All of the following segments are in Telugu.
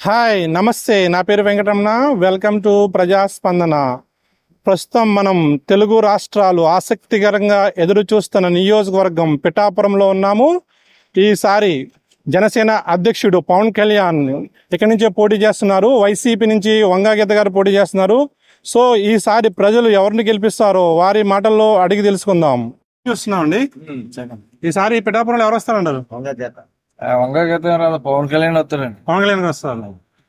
హాయ్ నమస్తే నా పేరు వెంకటరమణ వెల్కమ్ టు ప్రజాస్పందన. ప్రస్తుతం మనం తెలుగు రాష్ట్రాలు ఆసక్తికరంగా ఎదురు చూస్తున్న నియోజకవర్గం పిఠాపురంలో ఉన్నాము. ఈసారి జనసేన అధ్యక్షుడు పవన్ కళ్యాణ్ ఇక్కడి నుంచే పోటీ చేస్తున్నారు. వైసీపీ నుంచి వంగా గీత గారు పోటీ చేస్తున్నారు. సో ఈసారి ప్రజలు ఎవరిని గెలిపిస్తారో వారి మాటల్లో అడిగి తెలుసుకుందాం. చూస్తున్నామండి, ఈసారి పిఠాపురంలో ఎవరు వస్తారంటారు? వంగా గీత పవన్ కళ్యాణ్ వస్తారండి. పవన్ కళ్యాణ్ వస్తారు.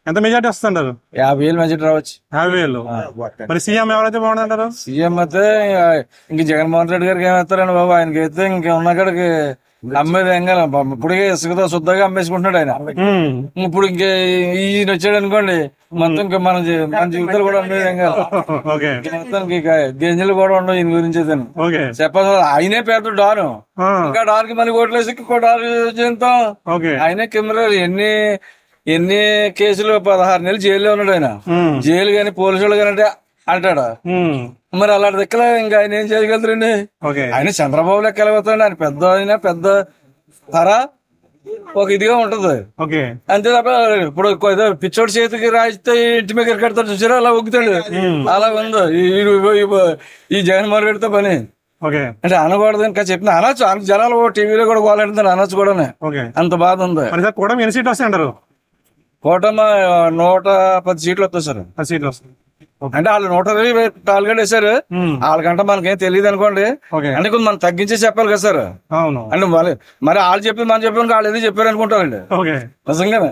ఎంత మెజార్టీ వస్తుంటారు? 50,000 మెజార్టీ రావచ్చు. 50,000. మరి సీఎం ఎవరైతే బాగుంటారు? సీఎం అయితే ఇంక జగన్మోహన్ రెడ్డి గారికి ఏమేస్తారండి బాబు. ఆయనకి అయితే ఇంకేమన్నా కాడికి అమ్మేది ఏం కాదు. ఇప్పటికే ఇసుకతో శుద్ధంగా అమ్మేసుకుంటున్నాడు ఆయన. ఇప్పుడు ఇంకే ఈయన వచ్చాడు అనుకోండి, మొత్తం ఇంకా మన జీవితాలు కూడా అమ్మేది ఏం కాదు. మొత్తానికి గింజలు కూడా ఉండవు ఈయన గురించి అయితే చెప్పాలి. ఆయనే పెద్ద డాను. ఇంకా డాన్ కి మళ్ళీ ఓట్లేసి ఇంకో డాన్ చేద్దాం. ఆయనే కెమెరా ఎన్ని కేసులు 16 నెలలు జైల్లో ఉన్నాడు ఆయన. జైలు గాని పోలీసులు గాని అంటే అంటాడు. మరి అలాంటి దగ్గర ఇంకా ఆయన ఏం చేయగలుగుతారండి? ఆయన చంద్రబాబు లెక్క వెళ్ళిపోతాడు. ఆయన పెద్ద తర ఒక ఇదిగా ఉంటది అంతే తప్ప. ఇప్పుడు పిచ్చోడి చేతికి రాయిస్తే ఇంటి మీద కడతాడు చూసారా, అలా ఒగ్గుతాడు. అలా ఉంది ఈ జగన్మోహన్ రెడ్డితో పని. అంటే అనకూడదు ఇంకా చెప్పిన అనొచ్చు. జనాలు టీవీలో కూడా పోలాడుతున్నారు, అనొచ్చు కూడా. అంత బాధ ఉంది. ఎన్ని సీట్లు వస్తాయంటారు? కూటమి 110 సీట్లు వస్తాయి సార్. అంటే వాళ్ళు 120 టార్గెట్ వేశారు. వాళ్ళకంటే మనకేం తెలియదు అనుకోండి. అంటే కొంచెం మనం తగ్గించి చెప్పాలి కదా సార్. అంటే మరి వాళ్ళు చెప్పి మనం చెప్పి వాళ్ళు ఏదో చెప్పారు అనుకుంటారండి. నిజంగానే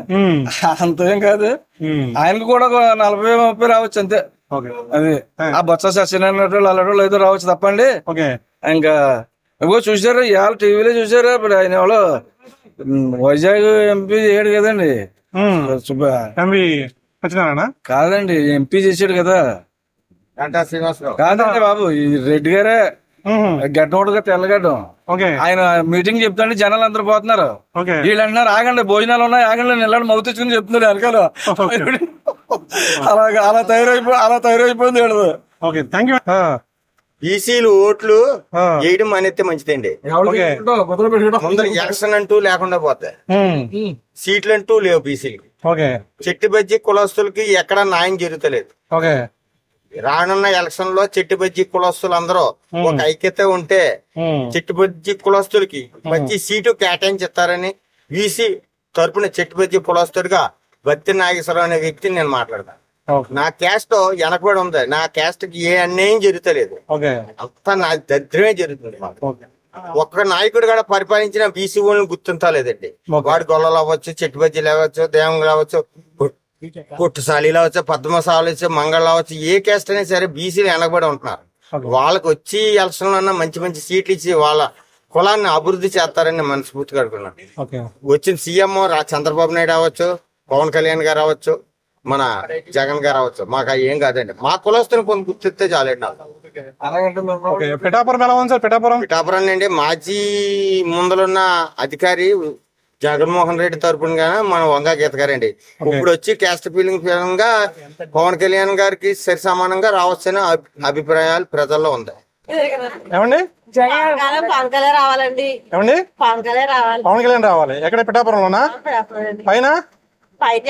అంతేం కాదు. ఆయనకు కూడా 40-30 రావచ్చు అంతే. అది ఆ బొత్స సత్యనారాయణ అలాంటి ఏదో రావచ్చు తప్పండి. ఇంకా చూసారు ఇవాళ టీవీలో చూసారు. ఇప్పుడు ఆయన ఎవరో వైజాగ్ ఎంపీ చేయడు కదండి, కాదండి ఎంపీ చేసాడు కదా. కాదండి బాబు, ఈ రెడ్డి గారే గడ్డ తెల్లగడ్డం. ఆయన మీటింగ్ చెప్తాండి, జనాలు అందరూ పోతున్నారు. వీళ్ళు అంటున్నారు ఆగండి భోజనాలు ఉన్నాయి ఆగండి నిల్లని మౌత్ తెచ్చుకుని చెప్తున్నారు వెనకాల. అలా తయారైపోయింది. బీసీలు ఓట్లు వేయడం అనేది మంచిదండి. ముందర ఎలక్షన్ అంటూ లేకుండా పోతాయి, సీట్లు అంటూ లేవు బీసీలకి. చెట్టు బజ్జీ కులస్తులకి ఎక్కడ న్యాయం జరుగుతలేదు. రానున్న ఎలక్షన్ లో చెట్టు బజ్జీ కులస్తులు అందరూ ఒక ఐక్యత ఉంటే చెట్టు బజ్జీ కులస్తులకి మంచి సీటు కేటాయించిస్తారని బీసీ తరపున చెట్టు బజ్జీ కులస్తుడిగా బత్తి నాగేశ్వరరావు అనే వ్యక్తిని నేను మాట్లాడతాను. నా క్యాస్ట్ వెనకబడి ఉంది. నా క్యాస్ట్ కి ఏ అన్యాయం జరుగుతలేదు, అంతా నా దరిద్రమే జరుగుతుంది. ఒక్క నాయకుడు కూడా పరిపాలించిన బీసీ వాళ్ళని గుర్తించలేదండి. వాడు గొల్లలు అవ్వచ్చు, చెట్టు బజ్జీలు అవ్వచ్చు, దేవంగులు అవ్వచ్చు, పుట్టుసాలీలు అవ్వచ్చు, పద్మశాలు అవ్వచ్చు, మంగళ అవ్వచ్చు, ఏ క్యాస్ట్ అయినా సరే బీసీలు వెనకబడి ఉంటున్నారు. వాళ్ళకి వచ్చి ఎలక్షన్ అన్నా మంచి మంచి సీట్లు ఇచ్చి వాళ్ళ కులాన్ని అభివృద్ధి చేస్తారని మనస్ఫూర్తిగా అనుకున్నాను. వచ్చిన సీఎం చంద్రబాబు నాయుడు అవ్వచ్చు, పవన్ కళ్యాణ్ గారు అవ్వచ్చు, మన జగన్ గారు అవ్వచ్చు, మాకు ఏం కాదండి. మా కులస్తుని కొన్ని గుర్తిస్తే చాలండి. పిఠాపురం అండి మాజీ ముందులున్న అధికారి జగన్మోహన్ రెడ్డి తరపున మన వంగా గీత గారండి. ఇప్పుడు వచ్చి క్యాస్ట్ ఫీలింగ్ గా పవన్ కళ్యాణ్ గారికి సరి సమానంగా రావచ్చని అభిప్రాయాలు ప్రజల్లో ఉంది. ఏమండి పవన్ కళ్యాణ్ రావాలండి. ఏమండి పవన్ కళ్యాణ్ రావాలి. ఎక్కడ పిఠాపురంలోనా? పైన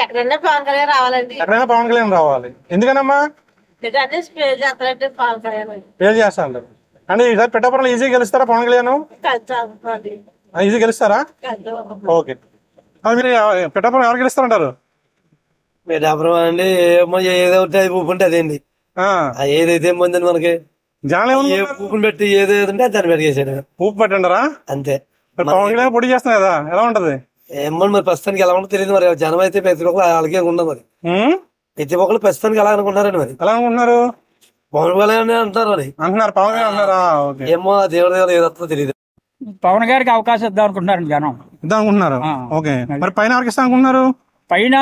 ఎక్కడైనా పవన్ కళ్యాణ్ రావాలండి. ఎక్కడైనా పవన్ కళ్యాణ్ రావాలి. ఎందుకనమ్మా? పేరు చేస్తా అంటారు. అంటే ఈసారి పిఠాపురంలో ఈజీ గెలుస్తారా పవన్ కళ్యాణ్? ఈజీ గెలుస్తారా? ఓకే. మీరు పిఠాపురం ఎవరు గెలుస్తారంటారు? పిఠాపురం అండి ఏదో ఊపుంటే అదేండి, ఏదైతే ఏముందండి మనకి ఊపుని పెట్టి ఏదైతే దాన్ని పెట్టేసాడు. ఊపు పెట్టంటారా? అంతే. పవన్ కళ్యాణ్ పొడి చేస్తున్నా కదా, ఎలా ఉంటది? ఏమో మరి ప్రస్తుతానికి ఎలా ఉంటుందో తెలియదు. మరి జనం అయితే ప్రతి ఒక్కరు అలాగే ఉండదు. మరి ప్రతి ఒక్కరు ప్రస్తుతానికి ఎలా అనుకుంటారండి? మరి ఎలా అనుకుంటున్నారు? పవన్ కళ్యాణ్ అంటున్నారు మరి అంటున్నారు. పవన్ కళ్యాణ్ అంటున్నారా? ఏమో దేవుడి దేవుడు ఏదొస్తుందో తెలియదు. పవన్ గారికి అవకాశం ఇద్దాం అనుకుంటున్నారు జనం. ఇద్దాం అనుకుంటున్నారు. ఓకే. మరి పైన ఎవరికి ఇస్తా అనుకుంటున్నారు? పైన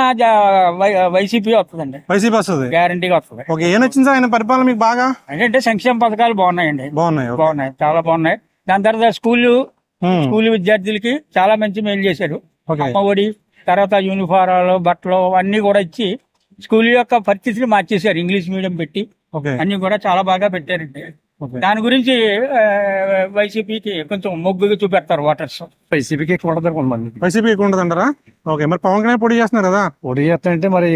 వైసీపీ వస్తుందండి. వైసీపీ వస్తుంది, గ్యారంటీగా వస్తుంది. ఓకే. ఏం నచ్చింది సార్ ఆయన పరిపాలన మీకు బాగా? అంటే సంక్షేమ పథకాలు బాగున్నాయండి. బాగున్నాయి, చాలా బాగున్నాయి. దాని తర్వాత స్కూల్ విద్యార్థులకి చాలా మంచి మేలు చేశారు. అమ్మఒడి, తర్వాత యూనిఫారాలు, బట్టలు అన్ని కూడా ఇచ్చి స్కూల్ యొక్క పరిస్థితిని మార్చేశారు. ఇంగ్లీష్ మీడియం పెట్టి అన్ని కూడా చాలా బాగా పెట్టారండి. దాని గురించి వైసీపీకి కొంచెం మొగ్గుగా చూపెడతారు ఓటర్స్. వైసీపీకి ఎక్కువ ఉంటుంది కొంతమంది. వైసీపీ ఎక్కువ ఉంటుంది అంటారా? ఓకే, మరి పవన్ కళ్యాణ్ పోటీ చేస్తున్నారు కదా, పోటీ చేస్తానంటే మరి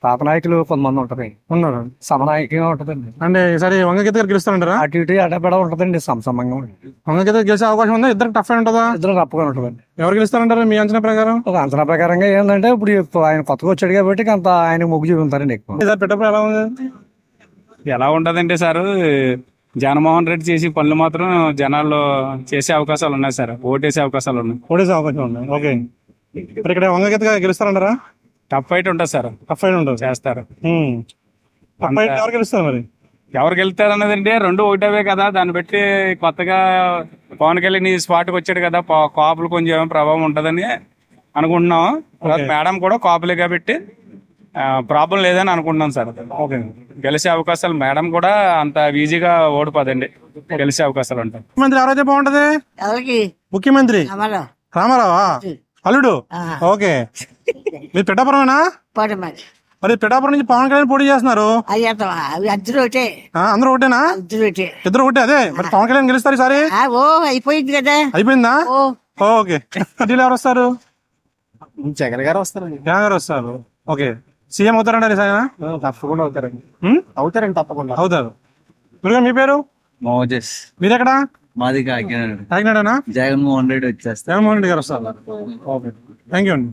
పాత నాయకులు కొంతమంది ఉంటారు, ఉన్నారు సమనాయకంగా ఉంటుందండి. అంటే ఈసారి వంగగీత గారు గెలుస్తారంటారా? అటు ఇటు అడ్డపడ ఉంటుందండి, సమసమంగా వంగగీత గెలిచే అవకాశం ఉందా? ఇద్దరు టఫ్ అయి ఉంటుందా? ఇద్దరు తప్పగా ఉంటుందండి. ఎవరు గెలుస్తారంటారు మీ అంచనా ప్రకారం? ఒక అంచనా ప్రకారంగా ఏంటంటే ఇప్పుడు ఆయన కొత్తగా వచ్చాడు కాబట్టి అంత ఆయన మొగ్గు చూపుతారండి ఎక్కువ. ఈసారి పెట్టప్పుడు ఎలా ఉంది? ఎలా ఉంటదంటే సార్, జగన్మోహన్ రెడ్డి చేసి పనులు మాత్రం జనాల్లో చేసే అవకాశాలు ఉన్నాయి సార్, ఓటేసే అవకాశాలు ఉన్నాయి. ఓటేసే అవకాశం ఉంది. ఓకే, మరి ఇక్కడ వంగగీత గారు గెలుస్తారంటారా? టఫ్ ఫైట్ ఉంటుంది సార్, టఫ్ అయిన ఉంటుంది చేస్తారు. టఫ్ అయిన ఎవరు గెలుస్తారు మరి? ఎవరు గెలుస్తారు అన్నదంటే రెండు ఒకటవే కదా, దాన్ని బట్టి కొత్తగా పవన్ కళ్యాణ్ ఈ స్పాట్కి వచ్చాడు కదా, కాపులు కొంచెం ప్రభావం ఉంటదని అనుకుంటున్నాం. మేడం కూడా కాపులే కాబట్టి ప్రాబ్లం లేదని అనుకుంటున్నాం సార్. ఓకే, గెలిచే అవకాశాలు మేడం కూడా అంత ఈజీగా ఓడిపోదండి, గెలిచే అవకాశాలు ఉంటాయి. ముఖ్యమంత్రి ఎవరైతే బాగుంటది? ఎవరికి ముఖ్యమంత్రి రామారావా అల్లుడు? ఓకే, మీరు పిఠాపురమేనా? మరి పిఠాపురం నుంచి పవన్ కళ్యాణ్ పోటీ చేస్తున్నారు, అద్దరు ఒకటే, అందరూ ఒకటేనా? ఇద్దరు ఒకటే. అదే మరి పవన్ కళ్యాణ్ గెలుస్తారు ఈసారి? ఓ అయిపోయింది కదా. అయిపోయిందా? ఓకే, ఢిల్లీ ఎవరు వస్తారు? జగన్ గారు వస్తారు. జగన్ గారు వస్తారు. ఓకే, సీఎం అవుతారంటారు ఈసారి? తప్పకుండా అవుతారండి. తప్పకుండా అవుతారు. గురుగా మీ పేరు? మోజెస్. మీరెక్కడ? మాది కాకినాడ. కాకినాడనా? జగన్మోహన్ రెడ్డి వచ్చేస్తారు. జగన్మోహన్ రెడ్డి గారు వస్తారు. ఓకే, థ్యాంక్ యూ అండి.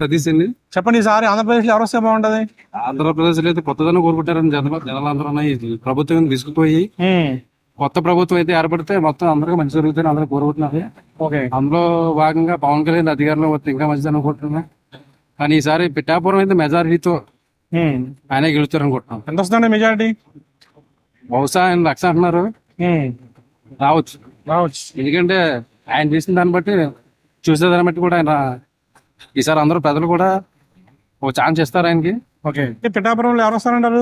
సతీష్ అండి. చెప్పండి, ఈసారి ఆంధ్రప్రదేశ్ లో ఎవరు వస్తే బాగుంటది? ఆంధ్రప్రదేశ్ లో అయితే కొత్తదనం కోరుకుంటారని జనాలందరూ ప్రభుత్వం విసుకుపోయి కొత్త ప్రభుత్వం అయితే ఏర్పడితే మొత్తం అందరికీ మంచి జరుగుతుంది అందరూ కోరుకుంటున్నారు. ఓకే, అందులో భాగంగా పవన్ కళ్యాణ్ అధికారంలో వస్తే ఇంకా మంచిది అనుకుంటున్నా. కానీ ఈసారి పిఠాపురం అయితే మెజారిటీతో ఆయనే గెలుస్తారు అనుకుంటున్నాం. ఎంత వస్తుందండి మెజారిటీ? బహుశా ఆయన 1,00,000 అంటున్నారు, రావచ్చు. ఎందుకంటే ఆయన చేసిన దాన్ని బట్టి చూసేదాన్ని బట్టి కూడా ఆయన ఈసారి అందరూ ప్రజలు కూడా ఒక ఛాన్స్ ఇస్తారు ఆయనకి. ఓకే, పిఠాపురంలో ఎవరు వస్తారంటారు?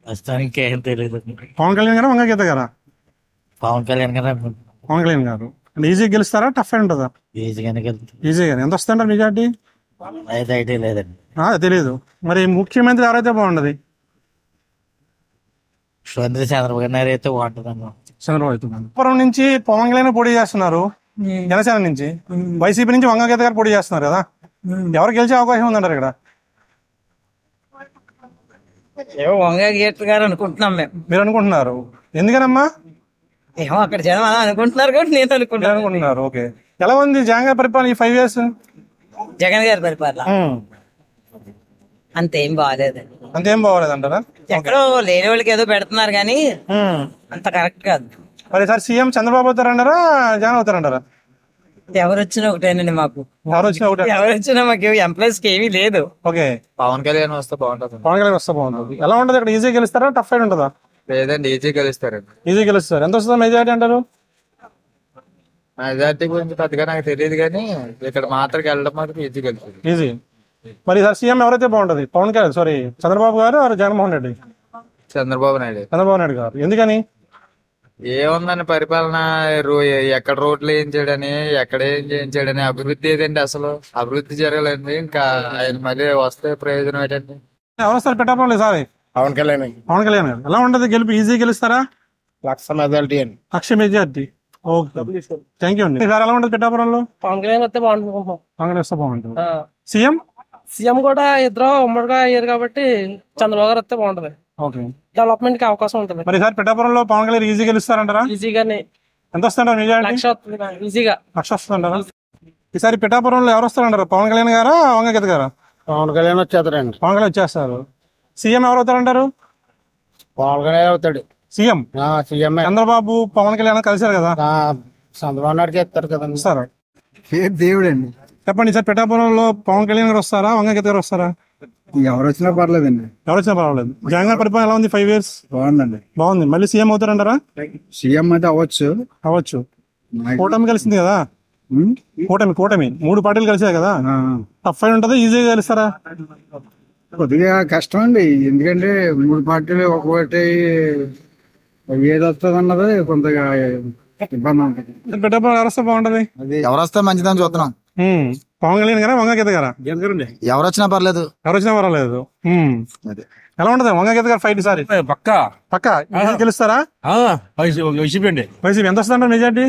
ప్రస్తుతానికి ఏం తెలియదు. పవన్ కళ్యాణ్ గారు, వంగగీత గారా? పవన్ కళ్యాణ్ గారు. పవన్ కళ్యాణ్ గారు. ఈజీ గెలుస్తారా, టఫ్ అయి ఉంటుందా? ఈజీగానే వెళ్తుంది. ఈజీగా. ఎంత వస్తుందంటారు మెజారిటీ? అయితే ఐడియా లేదండి. తెలియదు. మరి ముఖ్యమంత్రి ఎవరైతే బాగుంటది? చంద్రబాబు నాయుడు అయితే బాగుంటుందన్న. చంద్రబాబు అవుతున్నాను. పిఠాపురం నుంచి పవన్ కళ్యాణ్ పోటీ చేస్తున్నారు, జనసేన నుంచి. వైసీపీ నుంచి వంగగీత గారు పోటీ చేస్తున్నారు కదా, ఎవరు గెలిచే అవకాశం ఉందంటారు ఇక్కడ? వంగగీత గారు అనుకుంటున్నాం మేము. మీరు అనుకుంటున్నారు? ఎందుకనమ్మా? ఏమో అక్కడ జనం అలా అనుకుంటున్నారు కాబట్టి నేను అనుకుంటున్నారు. ఓకే, ఎలా ఉంది జగన్ గారి పరిపాలన ఈ 5 years? జగన్ గారి పరిపాలన అంతేం బాగాలేదండి. అంతేం బాగోలేదంటారా? ఎక్కడో లేని వాళ్ళకి ఏదో పెడుతున్నారు కానీ అంత కరెక్ట్ కాదు. మరి సార్ సీఎం చంద్రబాబు అవుతారంటారా, జగన్ అవుతారంటారా? ఎవరు వచ్చినా ఒకటేనండి మాకు. ఎవరు వచ్చినా మాకు ఎంప్లాయీస్ కి ఏమీ లేదు. ఓకే, పవన్ కళ్యాణ్ వస్తే బాగుంటుంది. పవన్ కళ్యాణ్ వస్తే బాగుంటుంది. ఎలా ఉంటుంది ఇక్కడ? ఈజీ గెలుస్తారా, టఫ్ ఫైట్ ఉంటుందా? లేదండి, ఈజీ గెలుస్తారు. ఈజీ గెలుస్తారు. ఎంత వస్తుంది మెజారిటీ అంటారు? మెజార్టీ గురించి పెద్దగా నాకు తెలియదు కానీ ఇక్కడ మాత్రం వెళ్ళడం మాత్రం ఈజీ గెలుస్తుంది. ఈజీ. మరి సార్ సీఎం ఎవరైతే బాగుంటది? పవన్ కళ్యాణ్, సారీ చంద్రబాబు గారు, జగన్మోహన్ రెడ్డి? చంద్రబాబు నాయుడు. చంద్రబాబు నాయుడు గారు. ఎందుకని? ఏముందని పరిపాలన, ఎక్కడ రోడ్లు వేయించాడని, ఎక్కడ ఏం చేయించాడని, అభివృద్ధి ఏదండి? అసలు అభివృద్ధి జరగలేదు. ఇంకా ఆయన మళ్ళీ వస్తే ప్రయోజనం ఏంటండి? ఎవరు వస్తారు పిఠాపురంలో సారి? పవన్ కళ్యాణ్. పవన్ కళ్యాణ్ గారు. ఎలా ఉంటది గెలుపు? ఈజీ గెలుస్తారా? 1,00,000 మెజారిటీ అండి. 1,00,000 మెజారిటీ. ఓకే, థ్యాంక్ యూ అండి. సార్ ఎలా ఉంటది పిఠాపురంలో? పవన్ కళ్యాణ్ వస్తే బాగుంటుంది. పవన్ కళ్యాణ్ వస్తే బాగుంటుంది. సీఎం? సీఎం కూడా ఇద్దరు ఉమ్మడిగా అయ్యారు కాబట్టి చంద్రబాబు గారు వస్తే బాగుంటది. ఓకే, డెవలప్మెంట్ కి అవకాశం ఉంటుంది. మరి సార్ పిఠాపురంలో పవన్ కళ్యాణ్ ఈజీ గెలుస్తారంటారా? ఈజీగానే. ఎంత వస్తుంటారు మెజారిటీ? ఈజీగా 1,00,000 వస్తుంటారా? ఈసారి పిఠాపురంలో ఎవరు వస్తారంటారు? పవన్ కళ్యాణ్ గారా, వంగగీత గారా? పవన్ కళ్యాణ్ వచ్చేస్తారండి. పవన్ కళ్యాణ్ వచ్చేస్తారు. సీఎం ఎవరు అవుతారంటారు? పవన్ కళ్యాణ్ అవుతాడు సీఎం. సీఎం చంద్రబాబు పవన్ కళ్యాణ్ కలిసారు కదా, చంద్రబాబు నాయుడు చేస్తారు కదండి. వస్తారు. దేవుడు అండి. చెప్పండి సార్, పిఠాపురంలో పవన్ కళ్యాణ్ గారు వస్తారా, వంగగీత గారు వస్తారా? ఎవరు వచ్చినా పర్లేదండి. ఎవరు వచ్చినా పర్వాలేదు. జగన్ గారి పరిపాలన ఎలా ఉంది 5 years? బాగుందండి. బాగుంది. మళ్ళీ సీఎం అవుతారంటారా? సీఎం అయితే అవ్వచ్చు. కూటమి కలిసింది కదా, కూటమి 3 పార్టీలు కలిసాయి కదా, టఫ్ ఫైట్ ఉంటది, ఈజీగా గెలుస్తారా? కొద్దిగా కష్టం అండి, ఎందుకంటే 3 పార్టీలు ఒక్కొక్కటి ఏది వస్తుంది అన్నది కొంతగా ఇబ్బంది ఉంటుంది. పిఠాపురం ఎవరు వస్తే బాగుంటది? ఎవరు వస్తే మంచిదని చూస్తున్నాం. పవన్ కళ్యాణ్ గారా వంగగీత గారా? ఎవరు వచ్చినా పర్లేదు. ఎవరు వచ్చినా పర్వాలేదు. ఎలా ఉంటది వంగగీత గారు ఫైట్ ఈసారి? పక్కా గెలుస్తారా? వైసీపీ అండి. వైసీపీ ఎంత వస్తుందంట మెజార్టీ?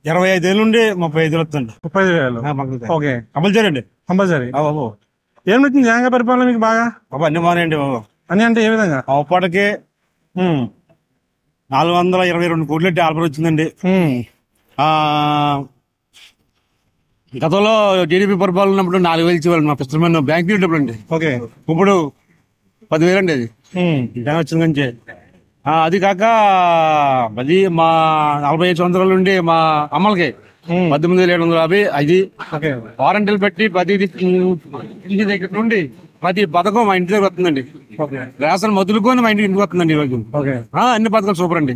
25,000 నుండి 35,000 వస్తుంది. 35,000. ఓకే, కంపల్సరీ అండి. కంపల్సరీ. ఏం నచ్చింది జగన్ గారి పరిపాలన మీకు బాగా? బాబా అన్ని బాగున్నాయండి బాబు. అని అంటే ఏ విధంగా? అప్పటికి 422 కోట్లు ఆల్బర్ వచ్చిందండి. గతంలో టీడీపీ పరిపాలన ఉన్నప్పుడు 4,000 ఇచ్చేవాళ్ళు మా పుస్తకమైన బ్యాంక్ డబ్బులు అండి. ఓకే, ఇప్పుడు 10,000 అండి. అది జగన్ వచ్చిన నుంచి. అది కాక అది మా 45 సంవత్సరాల నుండి మా అమ్మలకి 18,750 అది వారంటీలు పెట్టి ప్రతి ఇంటి దగ్గర నుండి ప్రతి పథకం మా ఇంటి దగ్గర వస్తుందండి. రేషన్ మొదలుకొని మా ఇంటికి వస్తుందండి ఈరోజు. అన్ని పథకాలు సూపర్ అండి.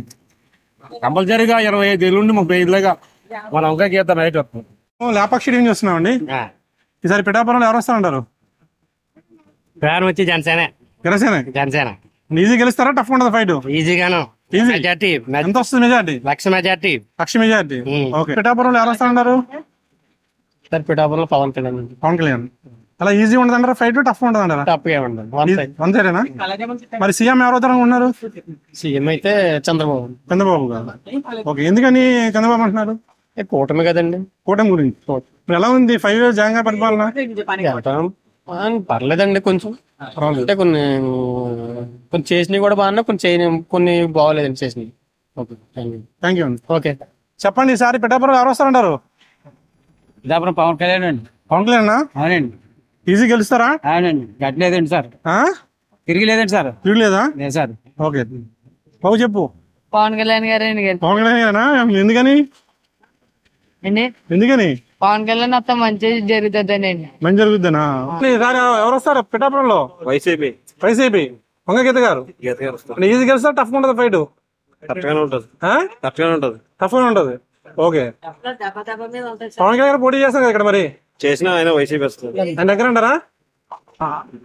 కంపల్సరీగా 25,000 నుండి 35,000 మన వంకాయ గీత నైట్ వస్తుంది. లేపాక్షి ఏం చేస్తున్నామండి ఈసారి పిఠాపురంలో ఎవరు వస్తారంటారు? పేరు వచ్చి జనసేన. ఈజీ గెలుస్తారా? టఫ్ ఉండదు ఫైట్? ఈజీగాను. ఎంత వస్తుంది మెజార్టీ? లక్ష మెజార్టీ. ఓకే, పిఠాపురంలో ఎవరు వస్తారంటారు? పిఠాపురంలో పవన్ కళ్యాణ్. అలా ఈజీ ఉండదు అంటారా ఫైట్? టఫ్ ఉండదు అంటారా? టఫ్ గా ఉండదు. వన్ సైడేనా? మరి సీఎం ఎవరు అవుతారని ఉన్నారు? సీఎం అయితే చంద్రబాబు గారు. ఓకే, ఎందుకని చంద్రబాబు అంటున్నారు? కూటమి కదండి. కూటమి గురించి ఎలా ఉంది 5 years జగన్ గారి పరిపాలన? పర్లేదండి. కొంచెం అంటే కొన్ని చేసినవి కూడా బాగున్నాయి, కొన్ని బాగోలేదండి చేసినవి. Okay, thank you. ఓకే, చెప్పండి ఈసారి పిఠాపురం ఎవరు వస్తారంటారు? పిఠాపురం పవన్ కళ్యాణ్ అండి. పవన్ కళ్యాణ్? అవునండి. ఈజీ గెలుస్తారా? అవునండి. గట్లేదండి సార్, తిరిగిలేదండి సార్. తిరిగిలేదా? సార్. ఓకే బాబు చెప్పు. పవన్ కళ్యాణ్ గారు. పవన్ కళ్యాణ్ గారేనా? ఎందుకని? పవన్ కళ్యాణ్ అంత మంచి జరుగుతుందండి. మంచి జరుగుతుందా? ఈసారి ఎవరు వస్తారు పిఠాపురంలో? వైసీపీ. వంగగీత గారు. ఈజీ గెలుస్తారు? టఫ్ ఉండదు ఫైట్? టఫ్ గానే ఉంటది. ఓకే, పవన్ కళ్యాణ్ గారు పోటీ చేస్తారు కదా ఇక్కడ, మరి చేసిన ఆయన వైసీపీ వస్తుంది. ఆయన దగ్గర అంటారా?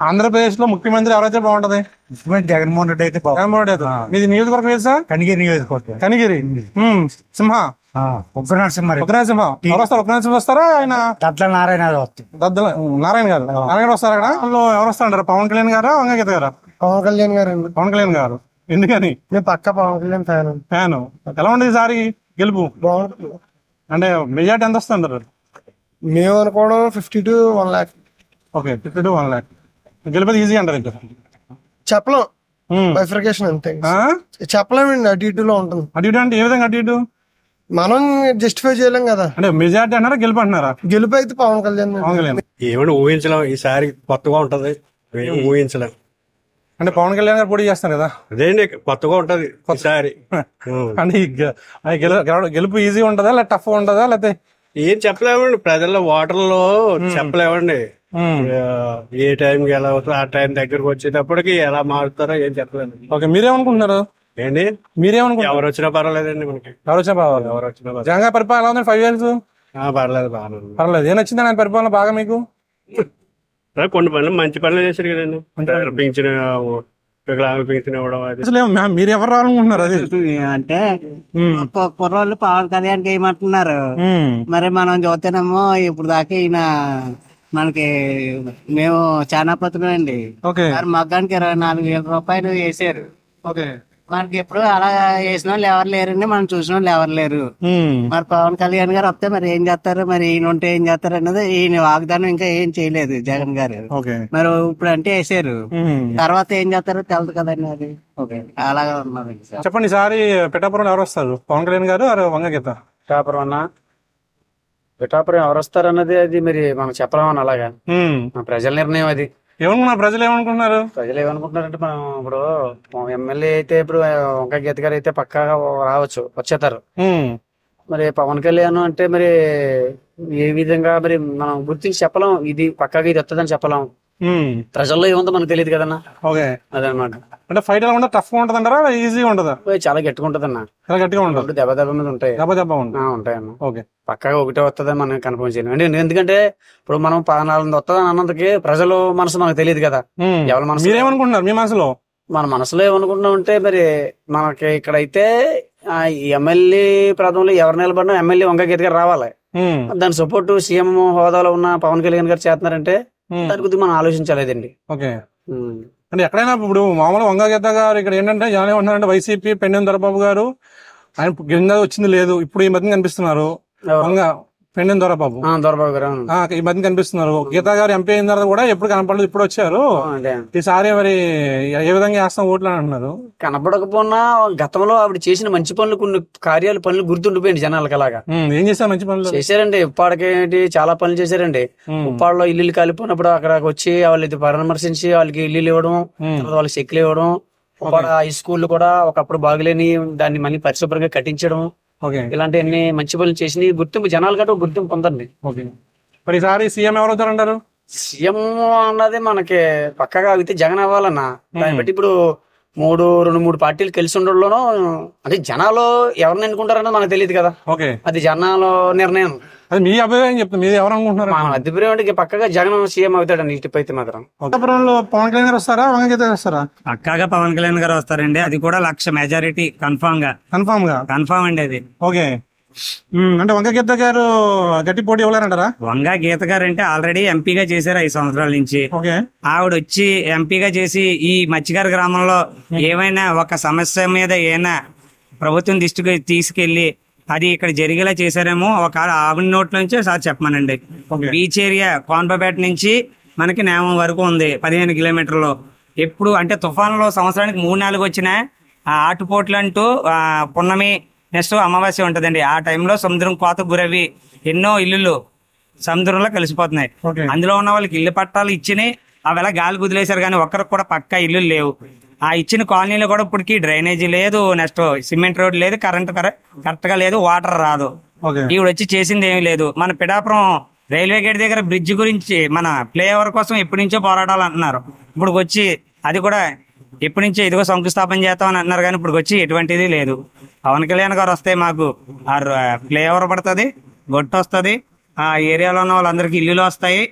ఆంధ్రప్రదేశ్ లో ముఖ్యమంత్రి ఎవరైతే బాగుంటది? జగన్మోహన్ రెడ్డి అయితే. మీది నియోజకవర్గం ఏది సార్? కనిగిరి నియోజకవర్గం. కనిగిరి. సింహ ఉగ్రనరసింహ. ఎవరు వస్తారు? ఉగ్రనరసింహ వస్తారా? ఆయన నారాయణ నారాయణ గారు. నారాయణ వస్తారు అక్కడ. ఎవరు వస్తారంటారు? పవన్ కళ్యాణ్ గారా వంగగీత గారా? పవన్ కళ్యాణ్ గారు. పవన్ కళ్యాణ్ గారు. ఎందుకని? నేను పక్క పవన్ కళ్యాణ్ ఫ్యాన్. ఎలా ఉండదు ఈసారి గెలుపు? బాగుంటుంది. అంటే మెజార్టీ ఎంత వస్తుంది అంటారు? మేము అనుకోవడం 50 to 1 lakh. Okay, 50 to 1 lakh. గెలిపేది ఈజీ అంటారు ఇంకా? చెప్పలేం, బైఫర్కేషన్ అంతే. చెప్పలేమండి, అటు ఇటులో ఉంటుంది. అటు ఇటు అంటే ఏ విధంగా అటు ఇటు? మనం జస్టిఫై చేయలేం కదా. అంటే మెజార్టీ అన్నారా గెలుపు అంటున్నారా? గెలుపు అయితే పవన్ కళ్యాణ్. ఏమైనా ఊహించలేం, ఈసారి కొత్తగా ఉంటది. ఊహించలేం. అంటే పవన్ కళ్యాణ్ గారు పోటీ చేస్తారు కదా, అదేంటి కొత్తగా ఉంటది ఈసారి. అంటే గెలుపు ఈజీ ఉంటదా లేదా టఫ్ ఉంటదా? లేకపోతే ఏం చెప్పలేమండి, ప్రజల్లో ఓటర్లో చెప్పలేమండి. ఏ టైంకి ఎలా అవుతుందో ఆ టైం దగ్గరకు వచ్చేటప్పటికి ఎలా మారుతారో ఏం చెప్పలేదు. ఓకే, మీరేమనుకుంటున్నారు? ఏంటి మీరేమనుకుంటున్నారు? ఎవరు వచ్చినా పర్వాలేదండి మనకి. ఎవరు వచ్చినా పర్వాలేదు. జగన్ గారి పరిపాలన ఎలా ఉంది 5 years? పర్లేదు, పర్లేదు. ఏం నచ్చింది ఆయన పరిపాలన బాగా మీకు? కొన్ని పనులు మంచి పనులు చేశారు కదండి. పింఛన్ పింఛన్ ఇవ్వడం. అసలు మీరు ఎవరు రావాలనుకుంటున్నారు? అది అంటే కుర్రోళ్ళు పవన్ కళ్యాణ్ ఏమంటున్నారు, మరి మనం చూస్తేనేమో ఇప్పుడు దాకా ఈయన మనకి మేము చాలా పత్రులండి. మగ్గానికి 24,000 రూపాయలు వేసారు. మనకి ఎప్పుడు అలా వేసిన వాళ్ళు ఎవరు లేరండి, మనం చూసిన వాళ్ళు ఎవరు లేరు. మరి పవన్ కళ్యాణ్ గారు వస్తే మరి ఏం చేస్తారు, మరి ఈయన ఉంటే ఏం చేస్తారు అన్నది ఈయన వాగ్దానం ఇంకా ఏం చేయలేదు జగన్ గారు. మరి ఇప్పుడు అంటే వేసారు, తర్వాత ఏం చేస్తారో తెలదు కదండి. అది అలాగే ఉన్నది. చెప్పండి ఈసారి పిఠాపురం ఎవరు వస్తారు? పవన్ కళ్యాణ్ గారు వంగగీత? పిఠాపురం ఎవరు వస్తారు అన్నది అది మరి మనం చెప్పలేమని అలాగా ప్రజల నిర్ణయం. అది ఏమనుకున్నారు ప్రజలు? ప్రజలు ఏమనుకుంటున్నారంటే మనం ఇప్పుడు ఎమ్మెల్యే అయితే ఇప్పుడు వంకాయ గీత గారు అయితే పక్కాగా వచ్చేస్తారు. మరి పవన్ కళ్యాణ్ అంటే మరి ఏ విధంగా మరి మనం గుర్తించి చెప్పలేం, ఇది పక్కాగా ఇది వస్తుందని చెప్పలేం. ప్రజల్లో ఏముందో మనకు తెలియదు కదన్నా. అదనమాట. అంటే ఫైట్ ఎలా ఉంటుందా? టఫ్ ఉంటుంది అంటారా ఈజీగా ఉంటుందా? చాలా గట్టిగా ఉంటుంది అన్న. చాలా గట్టిగా ఉంటుంది. దెబ్బ దెబ్బ మీద ఉంటాయి. ఉంటాయన్న. పక్కాగా ఒకటే వస్తుందని మనం కన్ఫర్మ్ చేయలేం. అంటే ఎందుకంటే ఇప్పుడు మనం 14 వస్తుందని అన్నందుకే ప్రజలు మనసు మనకు తెలియదు కదా. ఎవరి మనసు మీరేమనుకుంటున్నారు? మీ మనసులో మన మనసులో ఏమనుకుంటున్నాం అంటే మరి మనకి ఇక్కడైతే ఎమ్మెల్యే ప్రదంలో ఎవరు నిలబడినా ఎమ్మెల్యే వంకాయ గీత గారు రావాలి. దాని సపోర్ట్ సీఎం హోదాలో ఉన్న పవన్ కళ్యాణ్ గారు చేస్తున్నారంటే దాని గురించి మనం ఆలోచించలేదండి. ఓకే. అంటే ఎక్కడైనా ఇప్పుడు మామూలు వంగగీత గారు ఇక్కడ ఏంటంటే జనం ఏమంటున్నారంటే వైసీపీ పెన్నెం దొరబాబు గారు ఆయన కింద వచ్చింది లేదు, ఇప్పుడు ఈ మధ్య కనిపిస్తున్నారు. పెన్నెం దొరబాబు గారు ఈ మధ్య కనిపిస్తున్నారు. గీతా గారు ఎంపీ అయిన తర్వాత కూడా ఎప్పుడు కనపడలేదు, ఇప్పుడు వచ్చారు. ఈసారి మరి ఏ విధంగా వేస్తాం ఓట్లు అని అంటున్నారు. కనపడకపోయినా గతంలో ఆవిడ చేసిన మంచి పనులు, కొన్ని పనులు గుర్తుండిపోయింది జనాలకి. అలాగా ఏం చేశారు? మంచి పనులు చేశారండి. ఉప్పాడకేంటి చాలా పనులు చేశారండి. ఉప్పాడలో ఇల్లు కాలిపోయినప్పుడు అక్కడికి వచ్చి వాళ్ళకి పరామర్శించి వాళ్ళకి ఇల్లు ఇవ్వడం, వాళ్ళకి చెక్కులు ఇవ్వడం. ఉప్పాడ హై స్కూల్ కూడా ఒకప్పుడు బాగులేని దాన్ని మళ్ళీ పరిశుభ్రంగా కట్టించడం, ఇలాంటివన్నీ మంచి పనులు చేసి గుర్తింపు జనాలు గట్రా గుర్తింపు పొందండి. మరి ఈసారి సీఎం ఎవరు అవుతారంటారు? సీఎం అన్నది మనకి పక్కగా అయితే జగన్ అవ్వాలన్నా. దాన్ని బట్టి ఇప్పుడు 2-3 పార్టీలు కలిసి ఉండడంలోనూ అంటే జనాలు ఎవరిని ఎన్నుకుంటారన్నది మనకు తెలియదు కదా. అది జనాల నిర్ణయం. అది మీ అభిప్రాయం చెప్తాను, మీరు ఎవరు అనుకుంటున్నారు? మన అభిప్రాయం అంటే పక్కగా జగన్ సీఎం అవుతాడండి. ఇటుపైతే మాత్రం పవన్ కళ్యాణ్ గారు వస్తారా, వంగగీత గారు వస్తారా? పక్కాగా పవన్ కళ్యాణ్ గారు వస్తారండి. అది కూడా 1,00,000 మెజారిటీ కన్ఫామ్ అండి అది. ఓకే. అంటే వంగగీత గారు గట్టి పోటీ ఇవ్వలేరంటారా? వంగగీత గారు అంటే ఆల్రెడీ ఎంపీగా చేశారు 5 సంవత్సరాల నుంచి. ఆవిడ వచ్చి ఎంపీగా చేసి ఈ మత్స్యకార గ్రామంలో ఏమైనా ఒక సమస్య మీద ఏమైనా ప్రభుత్వం దృష్టికి తీసుకెళ్లి అది ఇక్కడ జరిగేలా చేశారేమో ఒక ఆవిడ నోట్ నుంచే సార్ చెప్పమనండి. బీచ్ ఏరియా కోన్పపేట నుంచి మనకి నేమం వరకు ఉంది 15 కిలోమీటర్లు. ఎప్పుడు అంటే తుఫాన్లో సంవత్సరానికి 3-4 వచ్చినా ఆ ఆటుపోట్లు అంటూ పున్నమి నెక్స్ట్ అమావాస్య ఉంటదండి. ఆ టైంలో సముద్రం కోతకు గురవి ఎన్నో ఇల్లులు సముద్రంలో కలిసిపోతున్నాయి. అందులో ఉన్న వాళ్ళకి ఇల్లు పట్టాలు ఇచ్చినాయి, అవి ఎలా గాలి కుదిలేశారు కానీ ఒక్కరికి కూడా పక్కా ఇల్లు లేవు. ఆ ఇచ్చిన కాలనీలో కూడా ఇప్పటికి డ్రైనేజీ లేదు, నెక్స్ట్ సిమెంట్ రోడ్ లేదు, కరెంట్ కరెక్ట్ గా లేదు, వాటర్ రాదు. ఈవిడ వచ్చి చేసింది ఏమీ లేదు. మన పిఠాపురం రైల్వే గేట్ దగ్గర బ్రిడ్జ్ గురించి మన ఫ్లైఓవర్ కోసం ఎప్పటి నుంచో పోరాటాలు అంటున్నారు. ఇప్పుడు వచ్చి అది కూడా ఎప్పటి నుంచో ఇదిగో శంకుస్థాపన చేస్తామని అంటున్నారు కానీ ఇప్పుడు వచ్చి ఎటువంటిది లేదు. పవన్ కళ్యాణ్ గారు వస్తే మాకు ఫ్లైఓవర్ పడుతుంది, గొట్టు వస్తుంది, ఆ ఏరియాలో ఉన్న వాళ్ళందరికీ ఇల్లులు వస్తాయి.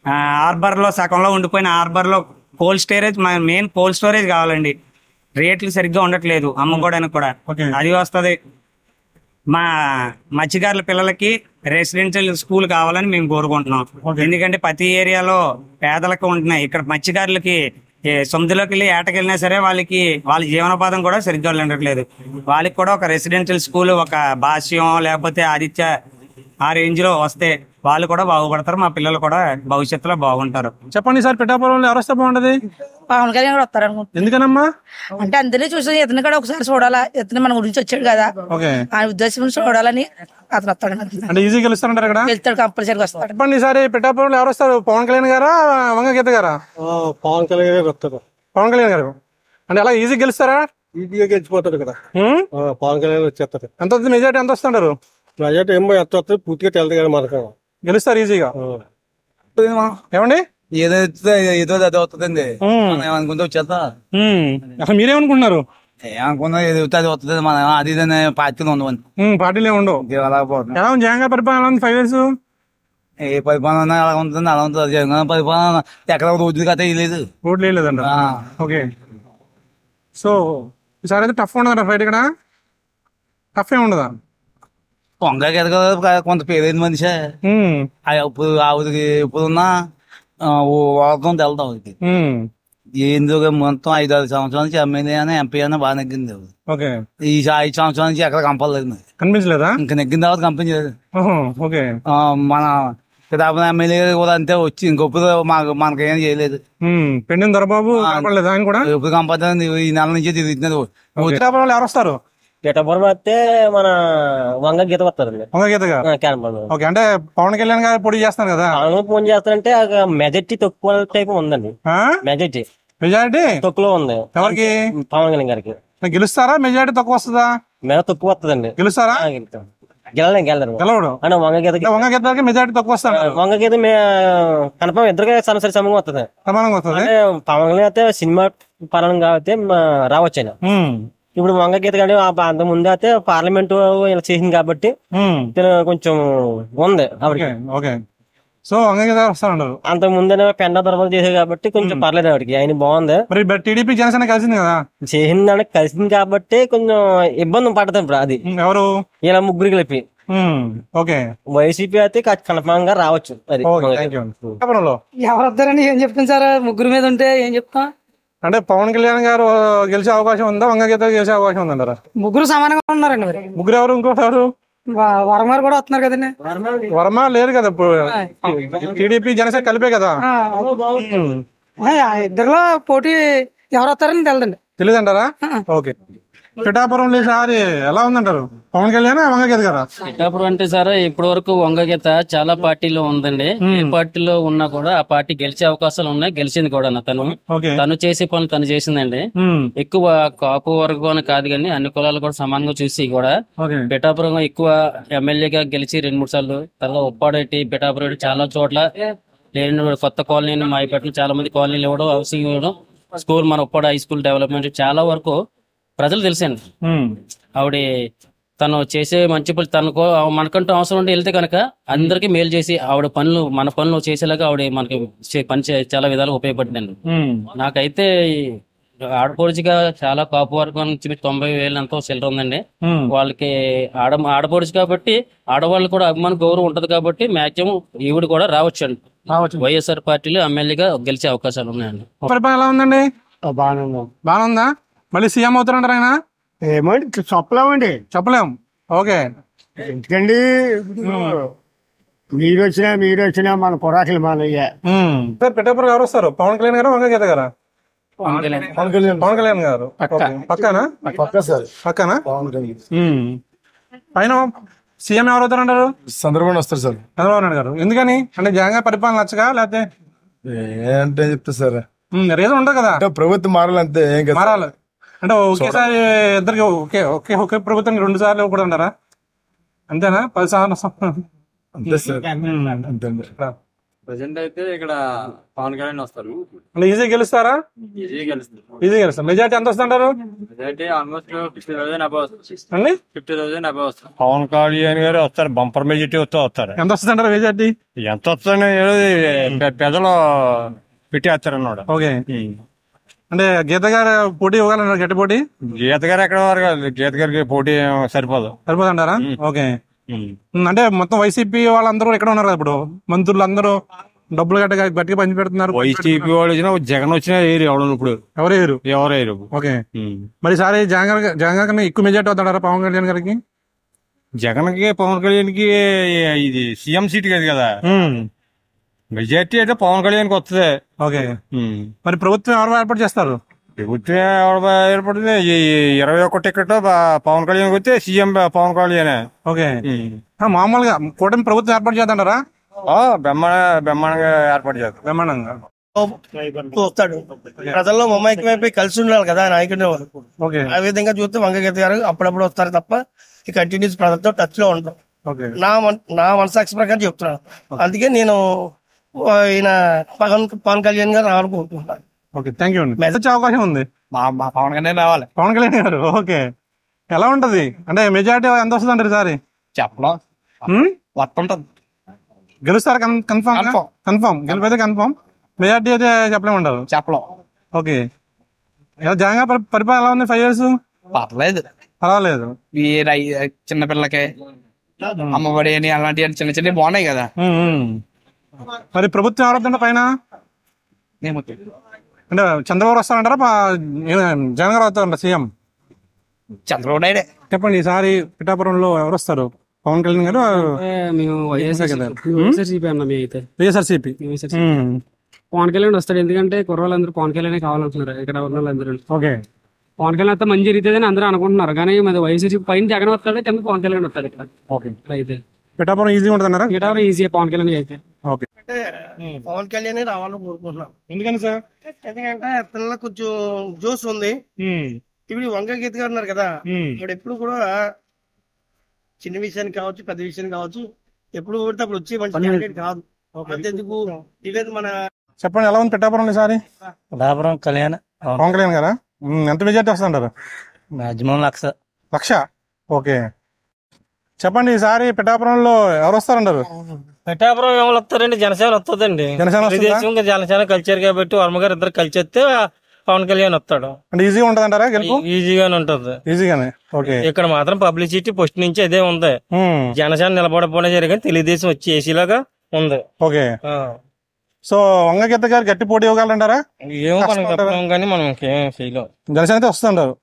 హార్బర్ లో సగంలో ఉండిపోయిన హార్బర్ లో cold storage, main cold storage కావాలండి. రేట్లు సరిగ్గా ఉండట్లేదు అమ్ముకోవడానికి కూడా, అది వస్తుంది. మా మత్స్యకారుల పిల్లలకి రెసిడెన్షియల్ స్కూల్ కావాలని మేము కోరుకుంటున్నాం. ఎందుకంటే ప్రతి ఏరియాలో పేదలకు ఉంటున్నాయి, ఇక్కడ మత్స్యకారులకి సముద్రంలోకి వెళ్ళి ఏటకెళ్ళినా సరే వాళ్ళకి వాళ్ళ జీవనోపాధం కూడా సరిగ్గా ఉండట్లేదు. వాళ్ళకి కూడా ఒక రెసిడెన్షియల్ స్కూల్, ఒక భాష్యం లేకపోతే ఆదిత్య ఆ రేంజ్ లో వస్తే వాళ్ళు కూడా బాగుపడతారు, మా పిల్లలు కూడా భవిష్యత్తులో బాగుంటారు. చెప్పండి సార్, పిఠాపురంలో ఎవరు వస్తే బాగుంటది? పవన్ కళ్యాణ్ కూడా వస్తారు అనుకుంటున్నాను. ఎందుకనమ్మా అంటే అందరినీ చూసి ఇతను కూడా ఒకసారి చూడాలా, ఇతను మన గురించి వచ్చాడు కదా, ఆ ఉద్దేశం చూడాలని అతను వస్తాడు. అంటే ఈజీ గెలుస్తారంటారు ఇక్కడ? వెళ్తాడు, కంపల్సరీగా వస్తాడు. చెప్పండి ఈసారి పిఠాపురంలో ఎవరు వస్తారు? పవన్ కళ్యాణ్ గారా, వంగగీత గారా? పవన్ కళ్యాణ్ గారు వస్తారు. పవన్ కళ్యాణ్ గారు అంటే అలా ఈజీ గెలుస్తారా? ఈజీగా గెలిచిపోతాడు కదా పవన్ కళ్యాణ్ వచ్చేస్తారు. ఎంత మెజార్టీ ఎంత వస్తుంటారు? మెజార్టీ ఏమో ఎంత వస్తుంది పూర్తిగా తెలదు కానీ మనకు గెలుస్తారు ఈజీగా. ఏమండి ఏదైతే ఏదో అది అవుతుందండి ఏమనుకుంటే వచ్చేస్తా. అసలు మీరేమనుకుంటున్నారు? ఏమనుకున్నా ఏది అది వస్తుంది, మన అది పార్టీలో ఉండవండి. పార్టీలో ఉండవు. ఎలా ఉంది జగన్ గారి పరిపాలన 5 years? ఏ పరిపాలన అలా ఉంటుంది, అలా ఉంటుంది. జగన్ పరిపాలన ఎక్కడ రోడ్లు కట్ట లేదు, రోడ్లు వేయలేదండి. ఓకే. సో ఈసారి అయితే టఫ్ ఉండదా ఫైట్? ఇక్కడ టఫ్ ఏమి ఉండదా? వంగకి ఎదగ కొంత పేరైన మనిషి ఇప్పుడు ఆవిడకి ఇప్పుడున్న వాడకం తెలదు ఆవిడకి. ఎందుకు మొత్తం 5-6 సంవత్సరాల నుంచి ఎమ్మెల్యే అని ఎంపీ అని బాగా నెగ్గింది. ఈ 5 సంవత్సరాల నుంచి ఎక్కడ కంపలేదు, కనిపించలేదా? ఇంకా నెగ్గిన తర్వాత కంపించలేదు. మన పిఠాపురం ఎమ్మెల్యే కూడా అంతే వచ్చి ఇంకొప్పుడు మనకేం చేయలేదు. పెన్నెం దొరబాబు ఎప్పుడు కంపలేదు, ఈ నెల నుంచి తిరుగుతున్నారు. ఎవరు వస్తారు? పిఠాపురం వస్తే మన వంగగీత వస్తారండి. ఓకే. అంటే పవన్ కళ్యాణ్ గారు పొడి చేస్తారు కదా, ఫోన్ చేస్తారంటే మెజార్టీ తక్కువ టైప్ ఉందండి. మెజార్టీ తక్కువ ఉంది. ఎవరికి? పవన్ కళ్యాణ్ గారికి. గెలుస్తారా? మెజార్టీ తక్కువ వస్తుందా? తక్కువ వస్తుందండి. గెలుస్తారా? గెలరు అంటే వంగగీతకి మెజార్టీ తక్కువ వస్తారు. వంగగీత కన్ఫర్మ్ ఇద్దరికి సరాసరి సమంగా వస్తుంది. పవన్ కళ్యాణ్ అయితే సినిమా పరంగా అయితే రావచ్చు ఆయన. ఇప్పుడు వంగగీత కానీ అంత ముందు అయితే పార్లమెంట్ ఇలా చేసింది కాబట్టి కొంచెం ఉంది ఆవిడకి. సో వంగగీత వస్తారన్నారు. అంత ముందే పెండ దొరకలు చేసేది కాబట్టి కొంచెం పర్లేదు ఆవిడకి, ఆయన బాగుంది. మరి టీడీపీ జనసేన కలిసింది కదా, చేసింది కలిసింది కాబట్టి కొంచెం ఇబ్బంది పడుతుంది. ఇప్పుడు అది ఎవరు ఇలా ముగ్గురు కలిపి ఓకే. వైసీపీ అయితే కన్ఫామ్ గా రావచ్చు. అది ఎవరు వస్తారని ఏం చెప్తాం సార్, ముగ్గురు మీద ఉంటే ఏం చెప్తాం. అంటే పవన్ కళ్యాణ్ గారు గెలిచే అవకాశం ఉందా, వంగగీత గెలిచే అవకాశం ఉందంటారా? ముగ్గురు సమానంగా ఉన్నారండి. మరి ముగ్గురు ఎవరు? ఇంకోటి ఎవరు? వర్మ గారు కూడా వస్తున్నారు కదండి. వర్మ లేరు కదా ఇప్పుడు, టీడీపీ జనసేన కలిపే కదా. ఇద్దరులో పోటీ ఎవరు వస్తారని తెలియదండి. తెలియదంటారా? ఓకే. పిఠాపురం ఈసారి ఎలా ఉందంటారు? పవన్ కళ్యాణ్ వంగగీత గారా? పిఠాపురం అంటే సార్ ఇప్పటి వరకు వంగగీత చాలా పార్టీలో ఉందండి. ఏ పార్టీలో ఉన్నా కూడా ఆ పార్టీ గెలిచే అవకాశాలు ఉన్నాయి, గెలిచింది కూడా. తను చేసే పనులు తను చేసిందండి. ఎక్కువ కాపు వర్గం అని కాదు కానీ అన్ని కులాలు కూడా సమానంగా చూసి కూడా పిఠాపురం ఎక్కువ ఎమ్మెల్యేగా గెలిచి 2-3 సార్లు. తర్వాత ఉప్పాడేటి, పిఠాపురం చాలా చోట్ల లేని కొత్త కాలనీ మాయపేటలో చాలా మంది కాలనీలు ఇవ్వడం, హౌసింగ్ ఇవ్వడం, స్కూల్ మన ఉప్పాడ హై స్కూల్ డెవలప్మెంట్ చాలా వరకు ప్రజలు తెలిసాను. ఆవిడ తను చేసే మంచి పనులు తనకు మనకంటూ అవసరం ఉండి వెళ్తే కనుక అందరికీ మేలు చేసి ఆవిడ పనులు మన పనులు చేసేలాగా ఆవిడ మనకి పని చాలా విధాలుగా ఉపయోగపడిందండి. నాకైతే ఆడపడుచుగా చాలా కాపు వర్గం నుంచి 90,000 ఎంతో చిల్లర ఉందండి. వాళ్ళకి ఆడపడుచు కాబట్టి ఆడవాళ్ళు కూడా అభిమాన గౌరవం ఉంటది కాబట్టి మాక్సిమం ఈవిడ కూడా రావచ్చు అండి. వైఎస్ఆర్ పార్టీలో ఎమ్మెల్యేగా గెలిచే అవకాశాలు ఉన్నాయండి. ఎలా ఉందండి? బాగా ఉందా? మళ్ళీ సీఎం అవుతారంటారు ఆయన? ఏమండి చెప్పలేము. ఓకే. ఎందుకండి మీరు వచ్చినా మన పొరాకులు మనయ్యా. పిఠాపురం ఎవరు వస్తారు? పవన్ కళ్యాణ్ గారు, వంగగీత గారా? పవన్ కళ్యాణ్ గారు. పక్కనా? పక్కనా? పైన సీఎం ఎవరు అవుతారంటారు? చంద్రబాబు వస్తారు సార్. చంద్రబాబు నాయుడు గారు. ఎందుకని? అంటే జగన్ పరిపాలన నచ్చగా లేకపోతే ఏంటే చెప్తా సార్, రీజన్ ఉంటుంది కదా. ప్రభుత్వం మారాలంతే. మారాలి అంటే ఒకేసారి ఇద్దరికి ఒకే ప్రభుత్వం 2 సార్లు కూడా ఉంటారా? అంతేనా? 10 సార్లు అంతే సార్. ప్రజెంట్ అయితే ఇక్కడ పవన్ కళ్యాణ్ వస్తారు. ఈజీ గెలుస్తారా? ఈజీ గెలుస్తారు. మెజార్టీ ఎంత వస్తుంటారు? మెజార్టీ ఆల్మోస్ట్ 50,000 అబౌవ్ అండి. 50,000 అబౌవ్ వస్తారు. పవన్ కళ్యాణ్ గారు వస్తారు. బంపర్ మెజార్టీ వస్తారు. ఎంత వస్తుంటారు మెజార్టీ? ఎంత వస్తుందని పెద్దలు పెట్టేస్తారు అన్నాడు. ఓకే. అంటే గీత గారు పోటీ ఇవ్వగలరా? గట్టి పోటీ? గీత గారు ఎక్కడ వారు కాదు. గీత గారికి పోటీ సరిపోదంటారా? ఓకే. అంటే మొత్తం వైసీపీ వాళ్ళందరూ ఎక్కడ ఉన్నారు కదా ఇప్పుడు, మంత్రులు అందరూ డబ్బులు గట్టిగా పంచి పెడుతున్నారు. వైసీపీ వాళ్ళు వచ్చినా జగన్ వచ్చినా ఏరు ఎవరు ఇప్పుడు ఎవరు. ఓకే. మరి ఈసారి జగన్ గారికి ఎక్కువ మెజార్టీ అవుతాడారా పవన్ కళ్యాణ్ గారికి? జగన్ కి పవన్ కళ్యాణ్ కి ఇది సీఎం సీట్ కాదు కదా. మెజార్టీ అయితే పవన్ కళ్యాణ్ కి వస్తుంది. ఓకే. మరి ప్రభుత్వం ఎవరు ఏర్పాటు చేస్తారు? ప్రభుత్వం ఏర్పడుతుంది 21 టికెట్ పవన్ కళ్యాణ్ వస్తే సీఎం పవన్ కళ్యాణ్. ఓకే. మామూలుగా కూటమి ప్రభుత్వం ఏర్పాటు చేద్దంటారా? బ్రహ్మాండంగా ఏర్పాటు చేస్తారు. బ్రహ్మాండంగా వస్తాడు. ప్రజల్లో మమైక్యమైపోయి కలిసి ఉండాలి కదా నాయకుడు. ఆ విధంగా చూస్తే వంగగీత గారు అప్పుడప్పుడు వస్తారు తప్ప ఈ కంటిన్యూస్ ప్రజలతో టచ్ లో ఉంటాం. నా మనసాక్షి ప్రకారం చెప్తున్నాను. అందుకే నేను ఈయన పవన్ కళ్యాణ్ గారు రావాలని కోరుకుంటున్నాను. ఓకే, థ్యాంక్ యూ అండి. మెసేజ్ అవకాశం ఉంది. పవన్ కళ్యాణ్ రావాలి. పవన్ కళ్యాణ్ గారు. ఓకే. ఎలా ఉంటది అంటే మెజారిటీ ఎంత వస్తుంది అంటారు ఈసారి? చెప్పడం వస్తుంటది. గెలుస్తారు కన్ఫామ్ గెలిపోతే కన్ఫామ్. మెజారిటీ అయితే చెప్పలేమంటారు? చెప్పలేం. ఓకే. జగన్ గారి పరిపాలన ఎలా ఉంది 5 years? పర్వాలేదు. ఈ చిన్నపిల్లకి అమ్మఒడి అని అలాంటి చిన్న చిన్న బాగున్నాయి కదా. మరి ప్రభుత్వం ఎవరొద్దంటే పైన అంటే చంద్రబాబు వస్తారంటారా జగన్ గారు వస్తారంట సీఎం? చంద్రబాబు నాయుడే. చెప్పండి ఈసారి పిఠాపురంలో ఎవరు వస్తారు? పవన్ కళ్యాణ్ గారు? వైఎస్ఆర్సీపీ. పవన్ కళ్యాణ్ వస్తాడు. ఎందుకంటే కుర్రోళ్ళందరూ పవన్ కళ్యాణ్ కావాలంటున్నారు ఇక్కడ ఉన్న వాళ్ళందరూ. ఓకే. పవన్ కళ్యాణ్ అయితే మంచి జరుగుతుందని అందరూ అనుకుంటున్నారు. కానీ మరి వైఎస్ఆర్సీపీ పైన జగన్ వస్తాడు, కింద పవన్ కళ్యాణ్ వస్తాడు ఇక్కడ. ఓకే. అయితే పిఠాపురం ఈజీ ఉంటుందన్నారా? పిఠాపురం ఈజీ పవన్ కళ్యాణ్ అయితే. ఓకే. పవన్ కళ్యాణ్ రావాలని కోరుకుంటున్నాం. ఎందుకని సార్? ఎందుకంటే పిల్లలకు కొంచెం జోస్ ఉంది. ఇప్పుడు వంగగీత గారు ఉన్నారు కదా, ఇప్పుడు ఎప్పుడు కూడా చిన్న విషయానికి కావచ్చు పెద్ద విషయానికి కావచ్చు ఎప్పుడు పడితే అప్పుడు వచ్చి మంచి క్యాండిడేట్ కాదు. అంతెందుకు ఇవేది మన చెప్పండి ఎలా ఉంది పిఠాపురం ఈసారి? పిఠాపురం కళ్యాణ్ పవన్ కళ్యాణ్ గారా? ఎంత మెజార్టీ వస్తుంటారు? మాక్సిమం 1,00,000. ఓకే. చెప్పండి ఈసారి పిఠాపురంలో ఎవరు వస్తారంటారు? పిఠాపురం ఎవరు వస్తారండి? జనసేన వస్తుందండి. జనసేన కల్చర్ కాబట్టి వర్మ గారు ఇద్దరు కలిసి వస్తే పవన్ కళ్యాణ్ వస్తాడు. అంటే ఈజీగా ఉంటది అంటారా గెలుపు? ఈజీగానే ఉంటది. ఈజీగానే. ఓకే. ఇక్కడ మాత్రం పబ్లిసిటీ ఫస్ట్ నుంచి అదే ఉంది. జనసేన నిలబడకపోవడం జరిగింది, తెలుగుదేశం వచ్చి ఏసీలాగా ఉంది. ఓకే. సో వంగగీత గారు గట్టి పోటీ ఇవ్వగలంటారా? ఏమో మనం చెప్పలేం కానీ మనం ఇంకేం చేయలేం. జనసేన అయితే వస్తుంటారు.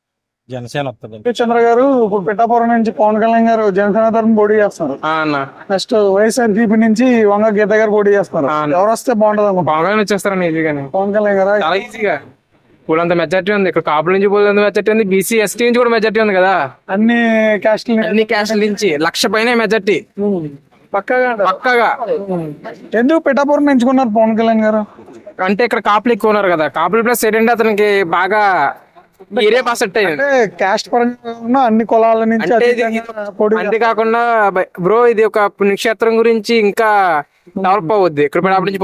జనసేన వస్తుంది. చంద్ర గారు ఇప్పుడు పిఠాపురం నుంచి పవన్ కళ్యాణ్ గారు జనసేన తరఫున పోటీ చేస్తారు. నెక్స్ట్ వైఎస్ఆర్సీపీ నుంచి వంగ గీత గారు పోటీ చేస్తారు. ఎవరు వస్తే బాగుంటది? పవన్ కళ్యాణ్ వచ్చేస్తారని ఈజీగానే. పవన్ కళ్యాణ్ గారు చాలా ఈజీగా పూలంత మెజార్టీ ఉంది. ఇక్కడ కాపుల నుంచి పూలంత మెజార్టీ ఉంది, బీసీ ఎస్టీ నుంచి కూడా మెజార్టీ ఉంది కదా. అన్ని క్యాస్ట్ల నుంచి 1,00,000 పైన మెజార్టీ పక్కాగా. ఎందుకు పిఠాపురం ఎంచుకున్నారు పవన్ కళ్యాణ్ గారు? అంటే ఇక్కడ కాపులు ఎక్కువ ఉన్నారు కదా, కాపులు ప్లస్ ఏంటంటే అతనికి బాగా ఏరియా పాస్ సెట్ అయ్యింది. క్యాస్ట్ పరంగా అన్ని కులాల నుంచి. అంతేకాకుండా బ్రో ఇది ఒక పుణ్యక్షేత్రం గురించి ఇంకా డెవలప్ అవుద్ది ఇక్కడ పిఠాపురం నుంచి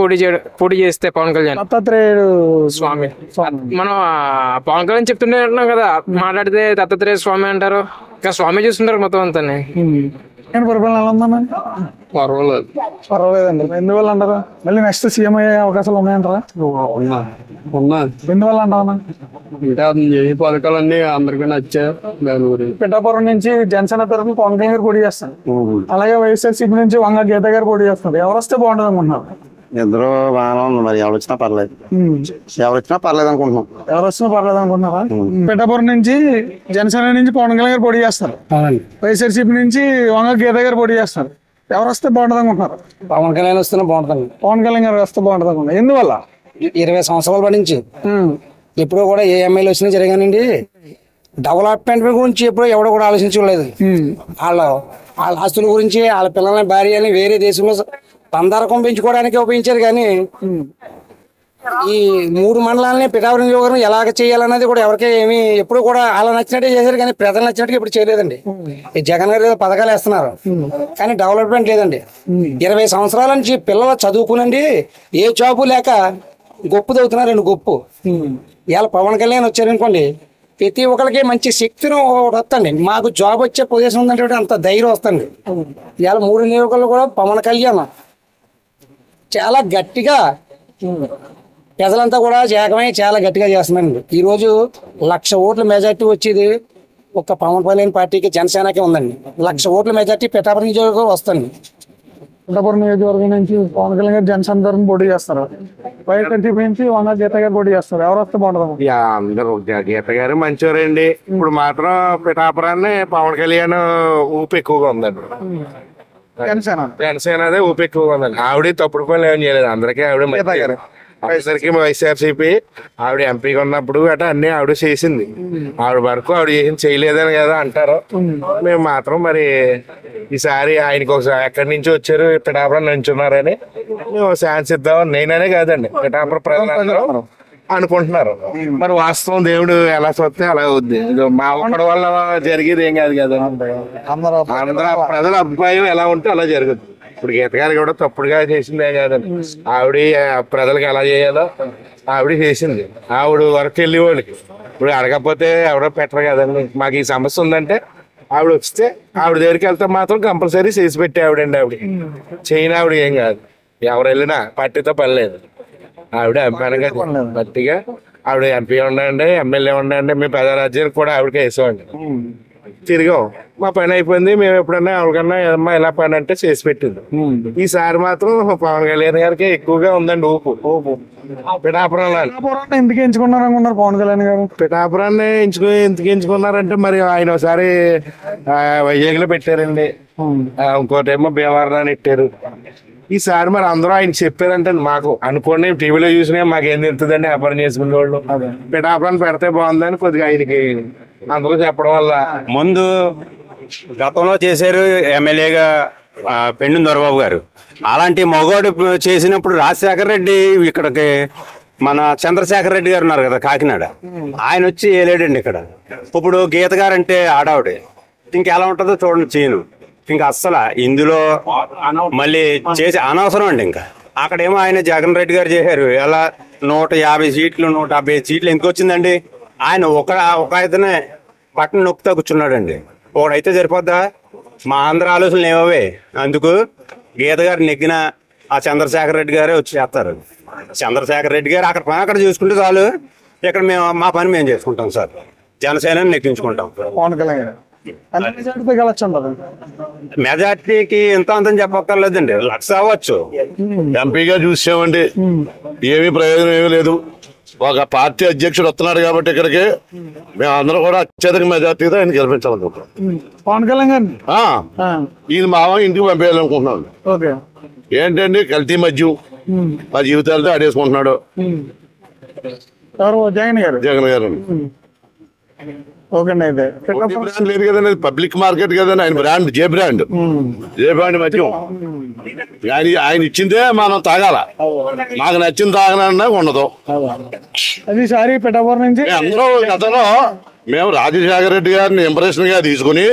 పోటీ చేస్తే పవన్ కళ్యాణ్. దత్తాత్రేయుడు స్వామి మనం పవన్ కళ్యాణ్ చెప్తుండే అంటున్నాం కదా, మాట్లాడితే దత్తాత్రేయ స్వామి అంటారు, ఇంకా స్వామి చూస్తుంటారు మొత్తం అంతా. పరిపాలన ఎలా ఉందన్న? పర్వాలేదండి. ఎందువల్ల అంటారా? మళ్ళీ నెక్స్ట్ సీఎం అయ్యే అవకాశాలు ఉన్నాయంటారా? ఎందువల్ల అంటారా? ఏ పథకాలన్నీ అందరికీ నచ్చాయి. పిఠాపురం నుంచి జనసేన తరఫున పవన్ కళ్యాణ్ గారు పోటీ చేస్తారు, అలాగే వైఎస్ఆర్సీపీ నుంచి వంగ గీత గారు పోటీ చేస్తారు. ఎవరు వస్తే బాగుంటుంది అనుకుంటున్నారు? ఇద్దరు బాగానే ఉంది, మరి ఎవరు వచ్చినా పర్లేదు. ఎవరు వచ్చినా పర్లేదు అనుకుంటున్నాం. ఎవరు వచ్చినా పర్లేదు అనుకుంటున్నారా? పిఠాపురం నుంచి జనసేన నుంచి పవన్ కళ్యాణ్ గారు పోటీ చేస్తారు, వైఎస్ఆర్సీపీ నుంచి వంగ గీత గారు పోటీ చేస్తారు. ఎవరు వస్తే బాగుంటుంది అనుకుంటున్నారు? పవన్ కళ్యాణ్ వస్తేనే బాగుంటుంది. పవన్ కళ్యాణ్ గారు వస్తే బాగుంటుంది అనుకుంటున్నారు. ఎందువల్ల? 20 సంవత్సరాల నుంచి ఎప్పుడు కూడా ఏ ఎమ్మెల్యే వచ్చినా జరిగానండి, డెవలప్మెంట్ గురించి ఎప్పుడు ఎవడో కూడా ఆలోచించలేదు. వాళ్ళ ఆస్తుల గురించి, వాళ్ళ పిల్లలని భార్యని వేరే దేశంలో బందారకం పెంచుకోవడానికి ఉపయోగించారు. కానీ ఈ 3 మండలాలని పిఠాపురం నియోజకవర్గం ఎలాగ చేయాలన్నది కూడా ఎవరికి ఏమి ఎప్పుడు కూడా అలా నచ్చినట్టే చేశారు, కానీ ప్రజలు నచ్చినట్టుగా ఇప్పుడు చేయలేదండి. ఈ జగన్ గారు పథకాలు వేస్తున్నారు కానీ డెవలప్మెంట్ లేదండి. 20 సంవత్సరాల నుంచి పిల్లలు చదువుకునండి ఏ జాబు లేక గొప్ప చదువుతున్నారండి. గొప్పు ఇవాళ పవన్ కళ్యాణ్ వచ్చారనుకోండి, ప్రతి ఒక్కరికి మంచి శక్తిని వస్తుంది. మాకు జాబ్ వచ్చే పొజిషన్ ఉందంటే అంత ధైర్యం వస్తుంది. ఇవాళ 3 నియోజకవర్గాలు కూడా పవన్ కళ్యాణ్ చాలా గట్టిగా ప్రజలంతా కూడా ఏకమై చాలా గట్టిగా చేస్తున్నారండి. ఈరోజు 1,00,000 ఓట్ల మెజార్టీ వచ్చేది ఒక్క పవన్ కళ్యాణ్ పార్టీకి జనసేనకే ఉందండి. 1,00,000 ఓట్ల మెజార్టీ పిఠాపురం నియోజకవర్గం వస్తుంది. పిఠాపురం నియోజకవర్గం నుంచి పవన్ కళ్యాణ్ గారు జనసేన తరఫున పోటీ చేస్తారు, వైఎస్ఆర్సీపీ నుంచి వంగ గీత గారు పోటీ చేస్తారు. ఎవరు వస్తే బాగుంటుంది? అందరూ గీత గారు మంచివారండి. ఇప్పుడు మాత్రం పిఠాపురాన్ని పవన్ కళ్యాణ్ ఊపి ఎక్కువగా ఉందండి. జనసేన అదే ఊపి ఎక్కువగా ఉందండి. ఆవిడ తప్పుడు పనులు ఏం చేయలేదు, అందరికీ ఆవిడ అందరికి వైఎస్ఆర్సీపీ ఆవిడ ఎంపీగా ఉన్నప్పుడు గట్రా అన్ని ఆవిడ చేసింది. ఆవిడ వరకు ఆవిడ ఏం చేయలేదని కదా అంటారు. మేము మాత్రం మరి ఈసారి ఆయనకి ఒకసారి ఎక్కడి నుంచి వచ్చారు, పిఠాపురం నుంచున్నారని మేము ఛాన్స్ ఇద్దామని నేననే కాదండి పిఠాపురం ప్రజలందరూ అనుకుంటున్నారు. మరి వాస్తవం దేవుడు ఎలా చూస్తే అలా అవుద్ది. మా ఒక్కడి వల్ల జరిగేది ఏం కాదు కదా, అందరూ ప్రజల అభిప్రాయం ఎలా ఉంటే అలా జరుగుతుంది. ఇప్పుడు గీత గారు కూడా తప్పుడుగా చేసిందే కాదండి, ఆవిడ ప్రజలకు ఎలా చేయాలో ఆవిడ చేసింది. ఆవిడ వరకు వెళ్ళేవాళ్ళకి ఇప్పుడు అడగకపోతే ఎవడో పెట్టరు కదండి. మాకు ఈ సమస్య ఉందంటే ఆవిడ వస్తే ఆవిడ దగ్గరికి వెళ్తే మాత్రం కంపల్సరీ చేసి పెట్టి ఆవిడండి. ఆవిడ చేయని ఆవిడ ఏం కాదు, ఎవరు వెళ్ళినా పార్టీతో పని లేదు. ఆవిడ అభిమానంగా గట్టిగా ఆవిడ ఎంపీ ఉండండి, ఎమ్మెల్యే ఉండండి, మేము ప్రజారాజ్యానికి కూడా ఆవిడకి వేసామండి. తిరిగాం, మా పని అయిపోయింది. మేము ఎప్పుడన్నా ఎవరికన్నా ఏదమ్మా ఇలా పని అంటే చేసి పెట్టింది. ఈసారి మాత్రం పవన్ కళ్యాణ్ గారికి ఎక్కువగా ఉందండి ఊపు. పిఠాపురంలో ఎందుకు ఎంచుకున్నారు అనుకున్నారు పవన్ కళ్యాణ్ గారు? పిఠాపురాన్ని ఎందుకు ఎంచుకున్నారంటే మరి ఆయన ఒకసారి వైజాగ్ లో పెట్టారండి, ఇంకోటేమో భీమవరాన్ని పెట్టారు. ఈసారి మరి అందరూ ఆయనకి చెప్పారంటే మాకు అనుకోండి, టీవీలో చూసినా మాకేం తెలుస్తుందండి వ్యాపారం చేసుకునే వాళ్ళు. పిఠాపురాన్ని పెడితే బాగుందని కొద్దిగా ఆయనకి అందరూ చెప్పడం వల్ల ముందు గతంలో చేశారు ఎమ్మెల్యేగా పెండు దొరబాబు గారు. అలాంటి మగోడు చేసినప్పుడు రాజశేఖర రెడ్డి ఇక్కడికి మన చంద్రశేఖర్ రెడ్డి గారు ఉన్నారు కదా కాకినాడ, ఆయన వచ్చి ఏలేడండి ఇక్కడ. ఇప్పుడు గీత గారు అంటే ఆడావిడే ఇంకెలా ఉంటుందో చూడండి చేయను. ఇంకా అస్సలు ఇందులో మళ్ళీ చేసి అనవసరం అండి. ఇంకా అక్కడేమో ఆయన జగన్ రెడ్డి గారు చేశారు, ఎలా 150 సీట్లు 150 సీట్లు ఎందుకు వచ్చిందండి? ఆయన ఒక అయితేనే బట్టన్ నొక్కుతా కూర్చున్నాడండి. ఒకడైతే సరిపోద్దా? మా ఆంధ్ర ఆలోచనలు ఏమవే. అందుకు గీత గారు నెగ్గిన ఆ చంద్రశేఖర్ రెడ్డి గారే వచ్చి చేస్తారు. చంద్రశేఖర్ రెడ్డి గారు అక్కడ చూసుకుంటే చాలు, ఇక్కడ మేము మా పని మేము చేసుకుంటాం సార్. జనసేన నెగ్గించుకుంటాం. పవన్ కళ్యాణ్ గారు ఎంత మెజార్టీతో గెలొచ్చు? మెజార్టీకి ఇంత అంతం చెప్పక్కర్లేదండి, 1,00,000 అవ్వచ్చు. ఎంపీగా చూసామండి, ఏమీ ప్రయోజనం ఏమీ లేదు. ఒక పార్టీ అధ్యక్షుడు వస్తున్నాడు కాబట్టి ఇక్కడికి మేము అందరూ కూడా అత్యధిక మెజార్టీతో ఆయన గెలిపించాలనుకుంటున్నాం. పవన్ కళ్యాణ్ గారిని ఈయన మామ ఇంటికి పంపేయాలనుకుంటున్నాను. ఏంటండి కల్తీ మద్యం మా జీవితాలతో ఆడేసుకుంటున్నాడు. ఎవరు? జగన్ గారు. జగన్ గారు ఓకే అండి. అయితే బ్రాండ్ లేదు కదండి, పబ్లిక్ మార్కెట్ కదండి. ఆయన బ్రాండ్ జే బ్రాండ్ మద్యం ఆయన ఇచ్చిందే మనం తాగాల. నాకు నచ్చింది తాగనన్నా ఉండదు. అది సారి పిఠాపురం నుంచి అందరూ గతంలో మేము రాజశేఖర రెడ్డి గారిని ఇంప్రెషన్ గా తీసుకుని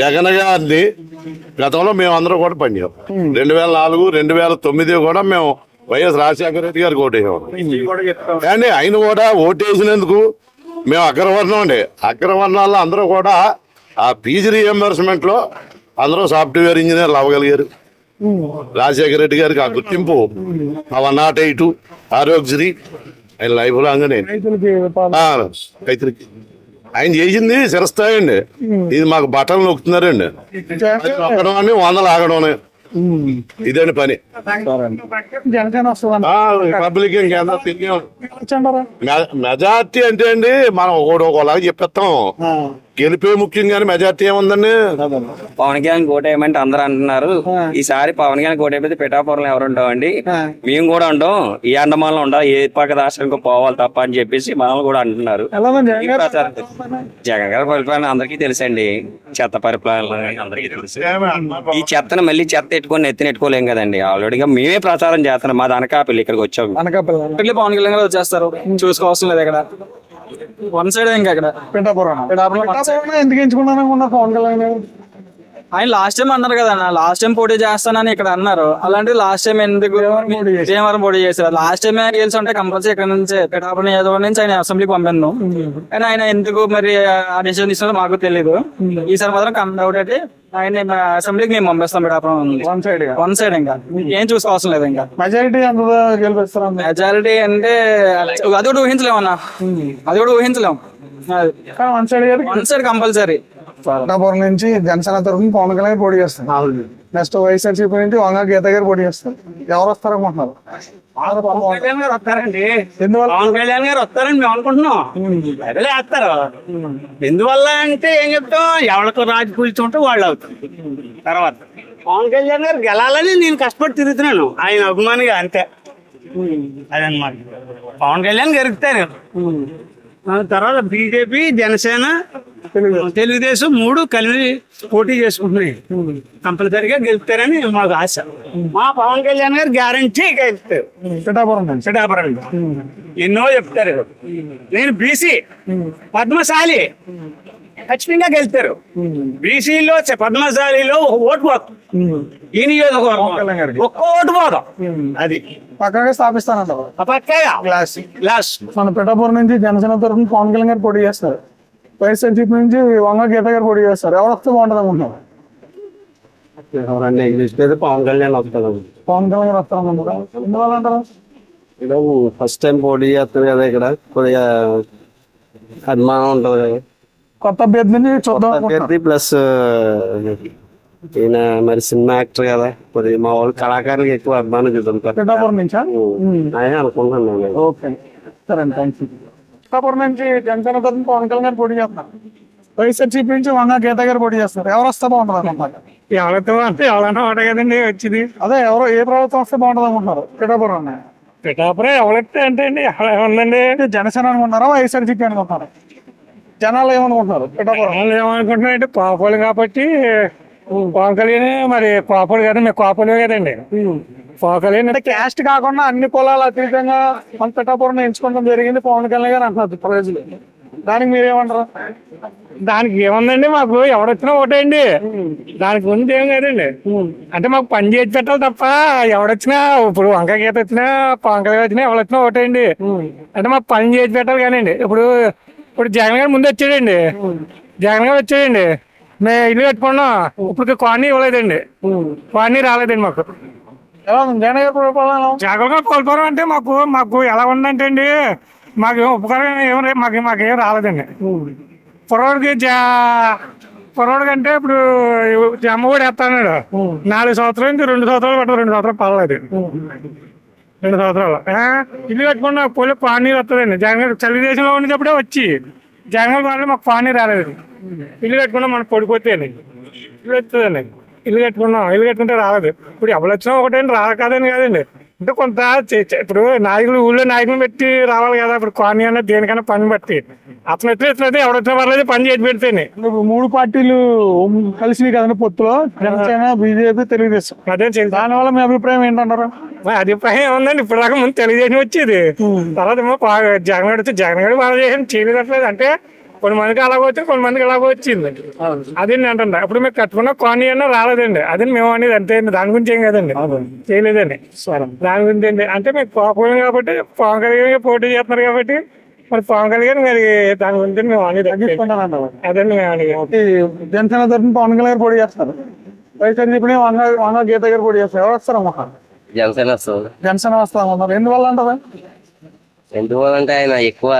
జగన్ గారిని గతంలో మేము అందరూ కూడా పనిచేయం. 2004, 2009 కూడా మేము వైఎస్ రాజశేఖర రెడ్డి గారికి ఓటేసాం. కానీ ఆయన కూడా ఓటేసినందుకు మేము అగ్రవర్ణం అండి. అగ్రవర్ణాల్లో అందరూ కూడా ఆ ఫీజు రీఎంబర్స్మెంట్ లో అందరూ సాఫ్ట్వేర్ ఇంజనీర్లు అవ్వగలిగారు. రాజశేఖర రెడ్డి గారికి ఆ గుర్తింపు 108 ఆరోగ్యశ్రీ ఆయన లైఫ్ లాంగ్ రైతులకి ఆయన చేసింది శిరస్థాయండి. ఇది మాకు బట్టలు నొక్కుతున్నారండి, నొక్కడం అని 100 ఆగడం ఇదండి పని. జనసేన వస్తుంది పబ్లిక్ మెజార్టీ అంటే అండి మనం ఒకలాగా చెప్పేస్తాం. గెలిపే ముఖ్యం కానీ మెజార్టీ ఏముందండి. పవన్ కళ్యాణ్ కోటేయమంటే అందరూ అంటున్నారు. ఈసారి పవన్ కళ్యాణ్ కోటైపోతే పిఠాపురంలో ఎవరు ఉంటామండి, మేము కూడా ఉంటాం. ఈ అండమానంలో ఉండాలి, ఏ పక్క రాష్ట్రానికి పోవాలి తప్ప అని చెప్పేసి మనల్ని కూడా అంటున్నారు. జగన్ గారి పరిపాలన అందరికీ తెలుసండి. చెత్త పరిపాలన అందరికీ తెలుసు. ఈ చెత్తను మళ్ళీ చెత్త ఎట్టుకొని ఎత్తునెట్టుకోలేం కదండి. ఆల్రెడీగా మేమే ప్రచారం చేస్తున్నాం. మాది అనకాపల్లి, ఇక్కడికి వచ్చాము. పవన్ కళ్యాణ్ గారు వచ్చేస్తారు, చూసుకోవాల్సిన లేదు. ఇక్కడ వన్ సైడ్ ఇంకా ఇక్కడ పిఠాపురం ఎందుకు ఎంచుకున్నాను పవన్ కళ్యాణ్ గారు? ఆయన లాస్ట్ టైం అన్నారు కదా, లాస్ట్ టైం పోటీ చేస్తానని ఇక్కడ అన్నారు. అలాంటి లాస్ట్ టైం ఎందుకు భీమవరం పోటీ చేశారు? లాస్ట్ టైం గెలిచి ఉంటే కంపల్సరీ ఇక్కడ నుంచి పిఠాపురం నియోజకవర్గం నుంచి ఆయన అసెంబ్లీకి పంపాను. కానీ ఆయన ఎందుకు మరి ఆ డిసిజన్ తీసుకున్నారో మాకు తెలియదు. ఈసారి మాత్రం కమ్ అవుట్ అయితే ఆయన అసెంబ్లీకి మేము పంపిస్తాం. పిఠాపురం వన్ సైడ్ ఇంకా ఏం చూసుకోవాల్సిన లేదు. ఇంకా మెజారిటీ గెలిపిస్తారు. మెజారిటీ అంటే అది కూడా ఊహించలేమన్నా, అది కూడా ఊహించలేము. One side compulsory. పిఠాపురం నుంచి జనసేన తరఫున పవన్ కళ్యాణ్ పోటీ చేస్తారు. నెక్స్ట్ వైఎస్ఆర్సీపీ నుంచి వంగ గీత గారు పోటీ చేస్తారు. ఎవరు వస్తారనుకుంటున్నారు? పవన్ కళ్యాణ్ గారు వస్తారండి. పవన్ కళ్యాణ్ గారు వస్తారని మేము అనుకుంటున్నాం. అదే వస్తారు. ఎందువల్ల అంటే ఏం చెప్తాం, ఎవరికి రాజు కూర్చుంటే వాళ్ళు అవుతారు. తర్వాత పవన్ కళ్యాణ్ గారు గెలాలని నేను కష్టపడి తిరుగుతున్నాను, ఆయన అభిమానిగా అంతే. అదనమాట. పవన్ కళ్యాణ్ గెలుగుతారు. తర్వాత బీజేపీ, జనసేన, తెలుగుదేశం 3 కలిసి పోటీ చేసుకుంటున్నాయి. కంపల్సరిగా గెలుపుతారని మాకు ఆశ. మా పవన్ కళ్యాణ్ గారు గ్యారంటీ గెలుపుతారు. పిఠాపురం ఎన్నో చెప్తారు. నేను బీసీ, పద్మశాలి, ఖచ్చితంగా గెలుస్తారు. బీసీలో పద్మశాలిలో ఓటు పోతాం. ఈ నియోజకవర్గం ఒక్క ఓటు పోదాం. అది పక్కగా స్థాపిస్తానంటారు. పక్కగా మన పిఠాపురం నుంచి జనసేన తరఫున పవన్ కళ్యాణ్ గారు పోటీ చేస్తారు. వైఎస్ఆర్సీపీ నుంచి వంగ గీత గారు పోటీ చేస్తారు. ఎవరు వస్తే బాగుంటుంది అనుకుంటున్నారు? పవన్ కళ్యాణ్ వస్తారు. పవన్ కళ్యాణ్ గారు వస్తారనుకుంటారు. ఎందువల్ల అంటారు? ఫస్ట్ టైం పోటీ చేస్తారు కదా, ఇక్కడ కొద్దిగా అభిమానం ఉంటుంది కదా. కొత్త అభ్యర్థిని చూద్దాం. ప్లస్ ఈయన మరి సినిమా యాక్టర్ కదా, కొద్దిగా మా వాళ్ళు కళాకారులకు ఎక్కువ అభిమానం చూద్దాం. పిఠాపురం నుంచా? అనుకుంటున్నాను. ఓకే, సరే అండి, థ్యాంక్స్. పిఠాపురం నుంచి జనసేన తరఫున పవన్ కళ్యాణ్ గారు పోటీ చేస్తున్నారు. వైఎస్ఆర్సీపీ నుంచి వంగ గీత గారు పోటీ చేస్తారు. ఎవరు వస్తే బాగుంటుంది అనుకుంటున్నారు? ఎవరితో అంటే ఎవరైనా ఒకటే కదండి వచ్చింది. అదే ఎవరో ఏ ప్రభుత్వం వస్తే బాగుంటుంది అనుకుంటున్నారు? పిఠాపురం ఎవరైతే అంటే అండి ఉందండి. జనసేన అనుకుంటున్నారా, వైఎస్ఆర్సీపీ అనుకుంటున్నారా? జనాలు ఏమనుకుంటున్నారు? పిఠాపురం ఏమనుకుంటున్నారంటే పాపాలు కాబట్టి పవన్ కళ్యాణ్, మరి పాపాలు కదా, మేము కోపలే కదండి. పవన్ కళ్యాణ్ అంటే క్యాస్ట్ కాకుండా అన్ని కులాలు అతీతంగా మన పిఠాపురం ఎంచుకోవడం జరిగింది పవన్ కళ్యాణ్ గారు అంటున్నారు ప్రజలు. దానికి మీరేమంటారు? దానికి ఏముందండి, మాకు ఎవడొచ్చినా ఒకటేండి. దానికి ముందు ఏం కదండి. అంటే మాకు పని చేసి పెట్టాలి తప్ప ఎవడొచ్చినా, ఇప్పుడు వంకాయ గీత వచ్చినా పవన్ కళ్యాణ్ వచ్చినా ఎవడొచ్చినా ఒకటేండి. అంటే మాకు పని చేసి పెట్టాలి కానండి. ఇప్పుడు జగన్ గారు ముందు వచ్చాడండి. జగన్ గారు వచ్చాడండి, మేము ఇల్లు కట్టుకున్నాం. ఇప్పుడు కాలనీ ఇవ్వలేదండి, కాలనీ రాలేదండి మాకు. జగన్ గారు కోల్పోవడం అంటే మాకు ఎలా ఉందంటే అండి, మాకేం ఉపకారం మాకేం రాలేదండి. కుర్రోడికి అంటే ఇప్పుడు అమ్మఒడి వేస్తాడు 4 సంవత్సరాల నుంచి 2 సంవత్సరాలు పట్టదు, 2 సంవత్సరాలు పర్లేదు, 2 సంవత్సరాలు ఇల్లు కట్టుకున్న పోలీ పానీ వస్తుందండి. జగన్ తెలుగుదేశంలో ఉండేటప్పుడే వచ్చి జగన్ గారు మాకు పానీ రాలేదు. ఇల్లు కట్టుకున్నా మనకు పడిపోతే ఇల్లు వస్తుందండి. ఇల్లు కట్టుకుంటే రాలేదు. ఇప్పుడు ఎవరు వచ్చినా ఒకటండి, కాదని కాదండి. అంటే కొంత ఇప్పుడు నాయకులు ఊళ్ళో నాయకులు పెట్టి రావాలి కదా. ఇప్పుడు కాలనీ అన్న దేనికైనా పని బట్టి అతను ఎట్లయితే ఎవడొచ్చినా పర్లేదు పని చేసి పెడితేనే. 3 పార్టీలు కలిసి కదండి పొత్తులో, జనసేన, బీజేపీ, తెలుగుదేశం. అదే దానివల్ల మీ అభిప్రాయం ఏంటంటారు? మా అభిప్రాయం ఏముందండి, ఇప్పుడు దాకా ముందు తెలుగుదేశం వచ్చేది, తర్వాత జగన్ వస్తే జగన్ గడి బాగా చేసి చేయలేదు. అంటే కొంతమందికి అలాగ వచ్చి కొంతమందికి ఇలాగ వచ్చింది. అదే అంటుండ ఇప్పుడు మేము కట్టుకున్న కాలనీ అన్నా రాలేదండి. అదే మేము అనేది అంతే అండి, దాని గురించి ఏం కదండి, చేయలేదండి. దాని గురించి ఏంటి అంటే మేము కోపం కాబట్టి పవన్ కళ్యాణ్ పోటీ చేస్తున్నారు కాబట్టి మరి పవన్ కళ్యాణ్ మరి దాని గురించి మేము అనేది అదండి. మేము అనేది జనసేన తరఫున పవన్ కళ్యాణ్ పోటీ చేస్తారు, వైఎస్ఆర్సీపీ వంగ గీత గారు పోటీ చేస్తారు. ఎవరు వస్తారమ్మా? జనసేన వస్తామన్నారు. ఎందువల్ల అంటారా? ఎందువల్ల అంటే ఆయన ఎక్కువ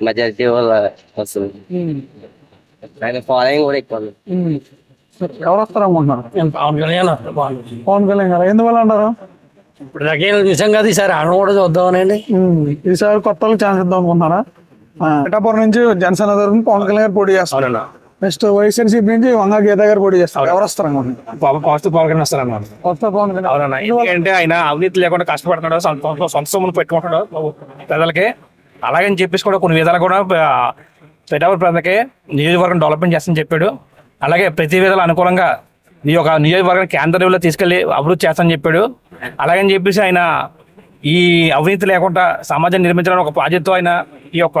మెజారిటీ వల్ల వస్తుంది, ఆయన ఫాలోయింగ్ కూడా ఎక్కువ. ఎవరు వస్తారనుకుంటున్నారు? పవన్ కళ్యాణ్ గారు. ఎందువల్ల అంటారు? ఇప్పుడు నాకేం చూసాం కదా, ఈసారి ఆడ కూడా చూద్దామనండి. ఈసారి కొత్త వాళ్ళకి ఛాన్స్ ఇద్దాం అనుకుంటున్నారా? పిఠాపురం నుంచి జనసేన తరఫున పవన్ కళ్యాణ్ గారు పోటీ చేస్తారు. నెక్స్ట్ వైఎస్ఆర్సీపీ నుంచి వంగ గీత గారు పోటీ చేస్తారు. ఎవరు వస్తారు అనుకుంటున్నారు? పవన్ కళ్యాణ్ వస్తారన్నమాట. అవునన్నా, ఎందుకంటే ఆయన అవినీతి లేకుండా కష్టపడుతున్నాడు, సొంత సొమ్మును పెట్టుకుంటున్నాడు ప్రజలకి. అలాగని చెప్పేసి కూడా కొన్ని విధాలు కూడా పిఠాపురం ప్రజలకి నియోజకవర్గం డెవలప్మెంట్ చేస్తానని చెప్పాడు. అలాగే ప్రతి విధాలు అనుకూలంగా ఈ యొక్క నియోజకవర్గాన్ని కేంద్ర లెవెల్లో తీసుకెళ్లి అభివృద్ధి చేస్తానని చెప్పాడు. అలాగని చెప్పేసి ఆయన ఈ అవినీతి లేకుండా సమాజాన్ని నిర్మించడానికి ఒక ప్రాజెక్టు ఆయన ఈ యొక్క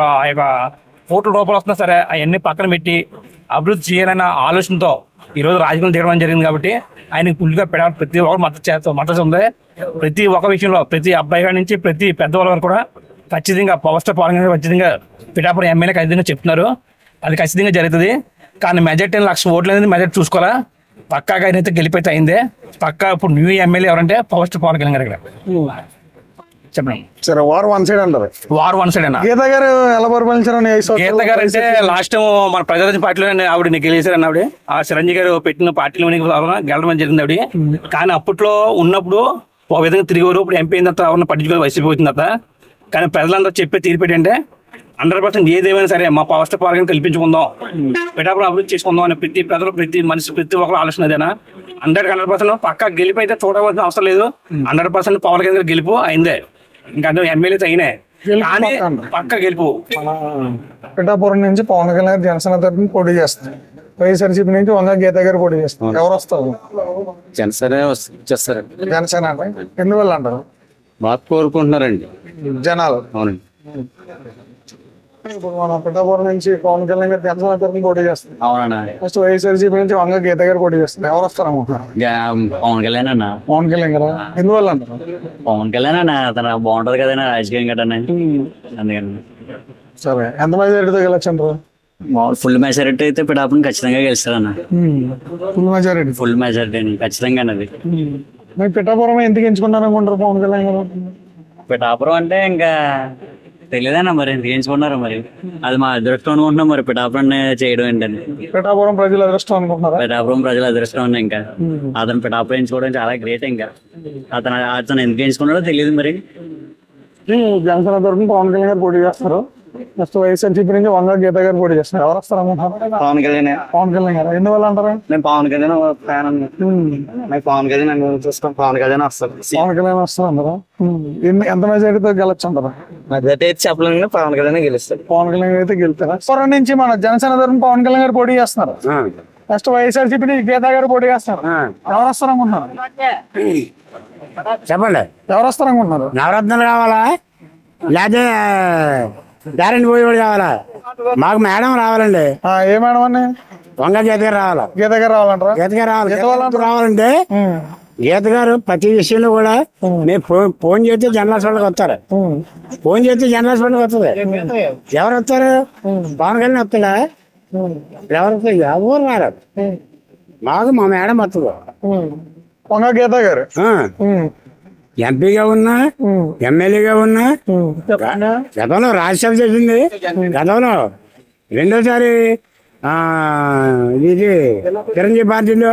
కోట్ల రూపాయలు వస్తున్నా సరే అవన్నీ పక్కన పెట్టి అభివృద్ధి చేయాలన్న ఆలోచనతో ఈరోజు రాజకీయం దిగడం జరిగింది. కాబట్టి ఆయనకు ఫుల్గా పెట్టాలి, ప్రతి ఒక్కరు మద్దతు ఉంది. ప్రతి ఒక్క విషయంలో ప్రతి అబ్బాయి గారి నుంచి ప్రతి పెద్దవాళ్ళ వరకు కూడా ఖచ్చితంగా పవర్ స్టార్ పవన్ కళ్యాణ్ ఖచ్చితంగా పిఠాపురం ఎమ్మెల్యే ఖచ్చితంగా చెప్తున్నారు. అది ఖచ్చితంగా జరుగుతుంది. కానీ మెజార్టీ 1,00,000 ఓట్లు అనేది మెజార్టీ చూసుకోవాలా, పక్కాగా అయితే గెలిపైతే అయిందే. పక్కా ఇప్పుడు న్యూ ఎమ్మెల్యే ఎవరంటే పవర్ స్టార్ పవన్ కళ్యాణ్ గారు. చెప్పండి సరే, వార్ వన్ సైడ్ అంటారు. వార్ వన్ సైడ్ అన్న. గీత గారు ఎలా పరిపాలించారని గీత గారు అంటే లాస్ట్ మన ప్రజారాజ్యం పార్టీలో ఆవిడ గెలిచారన్న. ఆవిడ ఆ చిరంజీవి గారు పెట్టిన పార్టీలో గెలడం జరిగింది ఆవిడ. కానీ అప్పట్లో ఉన్నప్పుడు ఒక విధంగా తిరిగారు. ఇప్పుడు ఎంపీ అయిన తర్వాత పట్టించుకొని వైసీపీ వచ్చిన తర్వాత. కానీ ప్రజలందరూ చెప్పే తీర్పు అంటే 100% ఏదేమైనా సరే మా పవర్ స్టార్ పవన్ కళ్యాణ్ కల్పించుకుందాం, పిఠాపురం అభివృద్ధి చేసుకుందాం అని ప్రతి ప్రజలు ప్రతి మనిషి ప్రతి ఒక్కరు ఆలోచన అదేనా. 100% పక్కా గెలుపు అయితే చూడవలసిన అవసరం లేదు. 100% పవన్ కళ్యాణ్ గారు గెలుపు అయిందే. ఇంకా ఎమ్మెల్యేస్ అయినా కానీ పక్క గెలుపు. పిఠాపురం నుంచి పవన్ కళ్యాణ్ జనసేన తరఫున పోటీ చేస్తారు. వైఎస్ఆర్సీపీ నుంచి వంగ గీత గారు పోటీ చేస్తారు. ఎవరు వస్తారు? జనసేన వచ్చేస్తారు. జనసేన అంటే ఎందువల్ల అంటారు? బాగా కోరుకుంటున్నారండి జనాలు. అవునండి. ఇప్పుడు మన పిఠాపురం నుంచి పవన్ కళ్యాణ్ గారు జనసేన తరఫున పోటీ చేస్తారు. అవునన్నా. ఫస్ట్ వైఎస్ఆర్సీపీ నుంచి వంగ గీత గారు పోటీ చేస్తారు. ఎవరు వస్తారు అనుకుంటున్నారు? పవన్ కళ్యాణ్ అన్న. పవన్ కళ్యాణ్ గారు. ఎందువల్ల అంటారు? పవన్ కళ్యాణ్ అన్న తన బాగుంటది కదా రాజకీయం కదా అందుకని. సరే, ఎంత మెజారిటీతో గెలవచ్చు అంటారు? ఫుల్ మెజారిటీ అయితే పిఠాపురం ఖచ్చితంగా గెలుస్తారన్న. ఫుల్ మెజారిటీ ఖచ్చితంగా అన్నది. పిఠాపురం ఎందుకు ఎంచుకున్నారు అనుకుంటారు పవన్ కళ్యాణ్ గారు? పిఠాపురం అంటే ఇంకా తెలియదన్నా మరి ఎందుకు ఎంచుకున్నారు మరి. అది మా అదృష్టం అనుకుంటున్నాం మరి పిఠాపురం చేయడం ఏంటని. పిఠాపురం ప్రజల అదృష్టం అనుకుంటున్నారా? పిఠాపురం ప్రజల అదృష్టం ఉంది. ఇంకా అతను పిఠాపురం ఎంచుకోవడం చాలా గ్రేట్. ఇంకా అతను ఎందుకు ఎంచుకున్నాడో తెలియదు మరి. జనసేన తరఫున పవన్ కళ్యాణ్ గారు పోటీ చేస్తారు. నెక్స్ట్ వైఎస్ఆర్సీపీ నుంచి వంగ గీత గారు పోటీ చేస్తారు. ఎవరు వస్తారు అనుకుంటున్నారు? పవన్ కళ్యాణ్. పవన్ కళ్యాణ్ గారు. ఎందువల్ల అంటారు? నేను పవన్ కళ్యాణ్ ఫ్యాన్ అన్న. పవన్ కళ్యాణ్ చూస్తాం. పవన్ కళ్యాణ్ వస్తారు. పవన్ కళ్యాణ్ వస్తారు అంటారా? ఎంత మెజారిటీతో గెలవచ్చు అంటారా? మెజారిటీ అయితే చెప్పలేను. పవన్ కళ్యాణ్ గెలుస్తారు. పవన్ కళ్యాణ్ అయితే గెలుస్తారా? త్వర నుంచి మన జనసేన తరఫున పవన్ కళ్యాణ్ గారు పోటీ చేస్తున్నారు. నెక్స్ట్ వైఎస్ఆర్సీపీ నుంచి గీత గారు పోటీ చేస్తారు. ఎవరు వస్తారు అనుకుంటున్నారు? చెప్పండి. ఎవరు వస్తారు అనుకుంటున్నారు? నవరత్నాలు కావాలా లేదా గ్యారెంటీ పోయి కావాలా? మాకు మేడం రావాలండి. ఏ మేడం అండి? వంగ గీత గారు రావాలా? గీత గారు రావాలంటారా? గీత గారు రావాలి. రావాలంటే గీత గారు ప్రతి విషయంలో కూడా మేము ఫోన్ చేస్తే జనరల్స్ వాళ్ళకి వస్తారు. ఫోన్ చేస్తే జనరల్స్ వాళ్ళకి వస్తుంది. ఎవరు వస్తారు? పవన్ కళ్యాణ్ వస్తాడా? ఎవరు వస్తారు? ఎవరు రారు. మాకు మా మేడం వస్తుంది. వంగ గీత గారు. ఎంపీగా ఉన్నా ఎమ్మెల్యేగా ఉన్నా గతంలో రాజ్యసభ చేసింది. గతంలో రెండోసారి ఇది చిరంజీవి పార్టీలో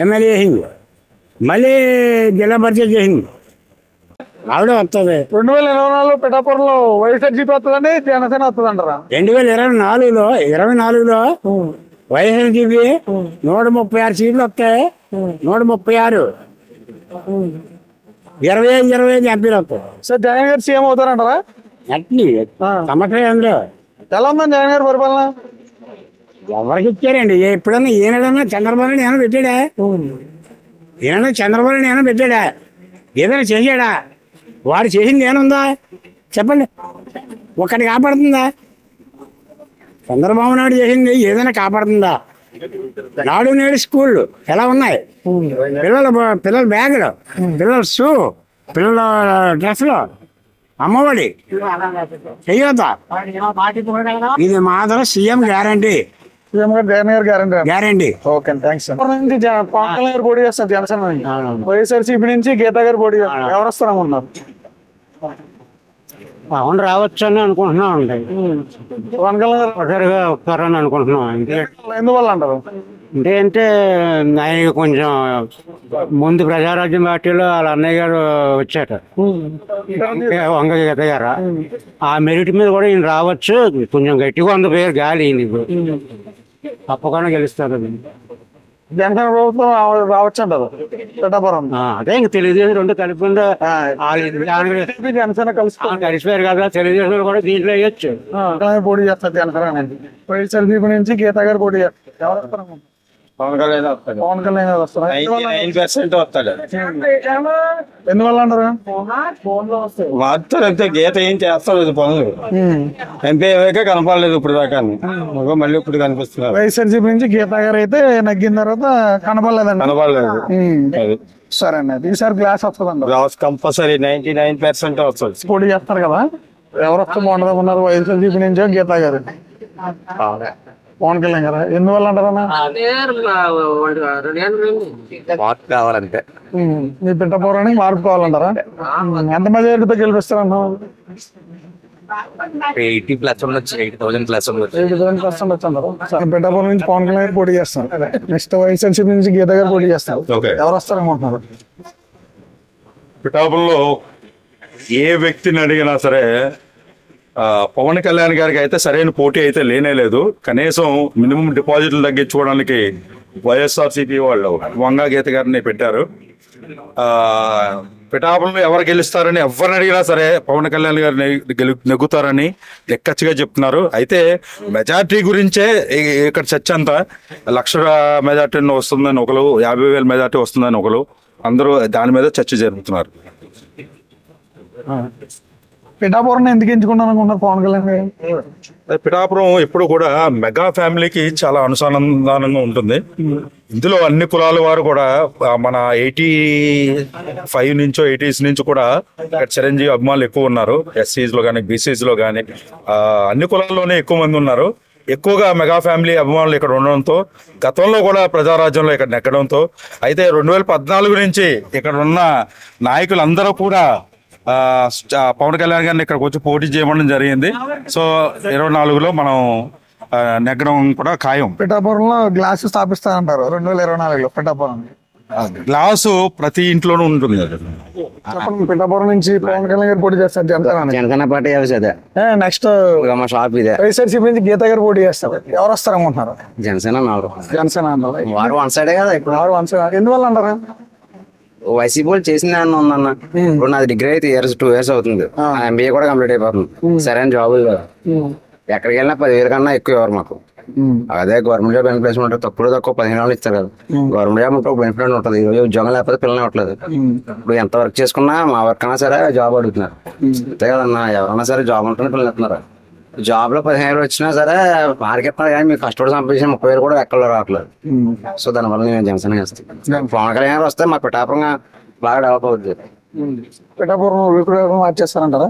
ఎమ్మెల్యే చేసింది, మళ్ళీ జిల్లా పరిషత్ చేసింది. ఆవిడ వస్తుంది. 2024 పిఠాపురంలో వైఎస్ఆర్సీపీ వస్తుందండి, జనసేన వస్తుంది అంటారా? 2024లో వైఎస్ఆర్సీపీ 136 సీట్లు వస్తాయి. 136 25 ఎంపీలు వస్తాయి. సార్ జగన్ గారు సీఎం అవుతారంటారా? సమస్య అందులో ఎలా ఉందండి జగన్ గారి పరిపాలన? ఎవరికి ఇచ్చారండి? ఎప్పుడన్నా ఈయనడన్నా చంద్రబాబు నాయుడు ఏమైనా పెట్టాడా? ఈయన చంద్రబాబు నాయుడు ఏమైనా పెట్టాడా? ఏదైనా చేశాడా? వాడు చేసింది ఏముందా చెప్పండి? ఒక్కటి కాపాడుతుందా? చంద్రబాబు నాయుడు చేసింది ఏదైనా కాపాడుతుందా? నాడు నేడు స్కూళ్ళు ఎలా ఉన్నాయి? పిల్లల బ్యాగులు, పిల్లల షూ, పిల్లల డ్రెస్సులు, అమ్మఒడి చెయ్యొద్దా? ఇది మాత్రం సీఎం గ్యారంటీ. సీఎం గారు జగన్ గారు guarantee. Okay thanks. Pawan Kalyan గారు పోటీ చేస్తారు జనసేన నుంచి, వైఎస్ఆర్సీపీ నుంచి గీతా గారు పోటీ చేస్తారు. ఎవరు వస్తారు అనుకుంటున్నారు? పవన్ రావచ్చు అని అనుకుంటున్నాం అండి. పవన్ కళ్యాణ్ గారు ఒకసారిగా వస్తారని అనుకుంటున్నాం. ఎందువల్ల అంటారు? అంటే ఆయన కొంచెం ముందు ప్రజారాజ్యం పార్టీలో వాళ్ళ అన్నయ్య గారు వచ్చాట, వంగగీత గారు. ఆ మెరిట్ మీద కూడా ఈయన రావచ్చు. కొంచెం గట్టిగా ఉంది పేరు గాలి నీకు, తప్పకుండా గెలుస్తారు. జనసేన ప్రభుత్వం రావచ్చు అంటారు పిఠాపురం. అదే ఇంక తెలుగుదేశం రెండు కలిపి జనసేన కలిసిపోయారు కదా, తెలుగుదేశం కూడా దీంట్లో వేయచ్చు. పోటీ చేస్తారు జనసేన. వైఎస్ఆర్సీపీ నుంచి గీతా గారు పోటీ చేస్తారు. ఎవరు వస్తారు? పవన్ కళ్యాణ్ వస్తాడు. పవన్ కళ్యాణ్ గారు వస్తారు. 9% వస్తాడు. ఎందువల్ల అంటారు? మాత్రం గీత ఏం చేస్తాడు పనులు. ఎంపీ అయ్యాక కనపడలేదు ఇప్పుడు దాకా, మళ్ళీ ఇప్పుడు కనిపిస్తున్నారు. వైఎస్ఆర్సీపీ నుంచి గీతా గారు అయితే నగ్గిన తర్వాత కనపడలేదండి. కనపడలేదు. సరే అండి, ఈసారి గ్లాస్ వస్తుంది కంపల్సరీ 99% వస్తుంది. పోటీ చేస్తారు కదా, ఎవరు వస్తే బాగుంటుంది ఉన్నారు? వైఎస్ఆర్సీపీ నుంచి గీతా గారు, పవన్ కళ్యాణ్ గారు. ఎందువల్ల అంటారన్నా? మార్పు కావాలంటే మీ పిఠాపురానికి మార్పు కావాలంటారా? ఎంత మెజారిటీతో గెలిపిస్తారన్నా? 80+ ఉండొచ్చు, 80,000+ ఉండొచ్చు. 80,000% వచ్చారు. పిఠాపురం నుంచి పవన్ కళ్యాణ్ గారు పోటీ చేస్తారు. నెక్స్ట్ వైఎస్ఆర్సీపీ నుంచి గీత గారు పోటీ చేస్తారు. ఎవరు వస్తారనుకుంటున్నారు? పిఠాపురంలో ఏ వ్యక్తిని అడిగినా సరే పవన్ కళ్యాణ్ గారికి అయితే సరైన పోటీ అయితే లేనే లేదు. కనీసం మినిమం డిపాజిట్లు తగ్గించుకోవడానికి వైఎస్ఆర్సీపీ వాళ్ళు వంగా గీత గారిని పెట్టారు. పిఠాపురంలో ఎవరు గెలుస్తారని ఎవరిని అడిగినా సరే పవన్ కళ్యాణ్ గారిని నెగ్గుతారని లెక్కచ్చిగా చెప్తున్నారు. అయితే మెజార్టీ గురించే ఇక్కడ చర్చ అంతా 1,00,000 మెజార్టీ వస్తుందని ఒకరు, 50,000 మెజార్టీ వస్తుందని ఒకరు, అందరూ దాని మీద చర్చ జరుపుతున్నారు. పిఠాపురం ఎందుకు ఎంచుకున్నాను అనుకున్నారు పవన్ కళ్యాణ్ గారు? పిఠాపురం ఎప్పుడు కూడా మెగా ఫ్యామిలీకి చాలా అనుసంధానంగా ఉంటుంది. ఇందులో అన్ని కులాల వారు కూడా మన 85 నుంచో 80s నుంచి కూడా చిరంజీవి అభిమానులు ఎక్కువ ఉన్నారు. ఎస్సీస్ లో కానీ, బీసీస్ లో కానీ, అన్ని కులాల్లోనే ఎక్కువ మంది ఉన్నారు. ఎక్కువగా మెగా ఫ్యామిలీ అభిమానులు ఇక్కడ ఉండడంతో, గతంలో కూడా ప్రజారాజ్యంలో ఇక్కడ నెక్కడంతో, అయితే 2014 నుంచి ఇక్కడ ఉన్న నాయకులందరూ కూడా పవన్ కళ్యాణ్ గారిని ఇక్కడికి వచ్చి పోటీ చేయడం జరిగింది. సో 24లో మనం నెగ్గడం కూడా ఖాయం. పిఠాపురంలో గ్లాస్ స్థాపిస్తారంటారు 2024లో. పిఠాపురం గ్లాసు ప్రతి ఇంట్లోనూ ఉంటుంది. పిఠాపురం నుంచి పవన్ కళ్యాణ్ గారు పోటీ చేస్తారు జనసేన పార్టీ. నెక్స్ట్ మా షాప్ ఇదే. వైఎస్ఆర్సీపీ నుంచి గీత గారు పోటీ చేస్తారు. ఎవరు వస్తారు అనుకుంటున్నారు? జనసేన జనసేన వారు వన్ సైడే కదా ఇప్పుడు. వారు వన్ సైడ్. ఎందువల్ల అంటారా? వైసీపీ వాళ్ళు చేసిన ఉందన్న. ఇప్పుడు నాది డిగ్రీ అయితే 2 years అవుతుంది, MBA కూడా కంప్లీట్ అయిపోతుంది. సరైన జాబ్ కదా, ఎక్కడికి వెళ్ళినా 10,000 కన్నా ఎక్కువ ఎవరు మాకు. అదే గవర్నమెంట్ జాబ్ బెనిఫిట్ ఉంటే తక్కువ 15 ఏళ్ళు ఇస్తారు కదా. గవర్నమెంట్ జాబ్ ఉంటే బెనిఫిట్ ఉంటుంది. ఈరోజు ఉద్యోగం లేకపోతే పిల్లలు ఇవ్వట్లేదు. ఇప్పుడు ఎంత వర్క్ చేసుకున్నా, మా వర్క్ అయినా సరే జాబ్ అడుగుతున్నారు. అంతే కదన్నా, ఎవరైనా సరే జాబ్ ఉంటుంది పిల్లలు ఇస్తున్నారు. జాబ్ లో 15,000 వచ్చినా సరే మార్కెట్ కానీ మీకు కష్టపడి సంపాదించిన 30,000 కూడా ఎక్కడ రావట్లేదు. సో దానివల్ల నేను జనసేన చేస్తాను. పవన్ కళ్యాణ్ వస్తే మా పిఠాపురం బాగా డెవలప్ అవుతుంది. పిఠాపురం మార్చేస్తారంటారా?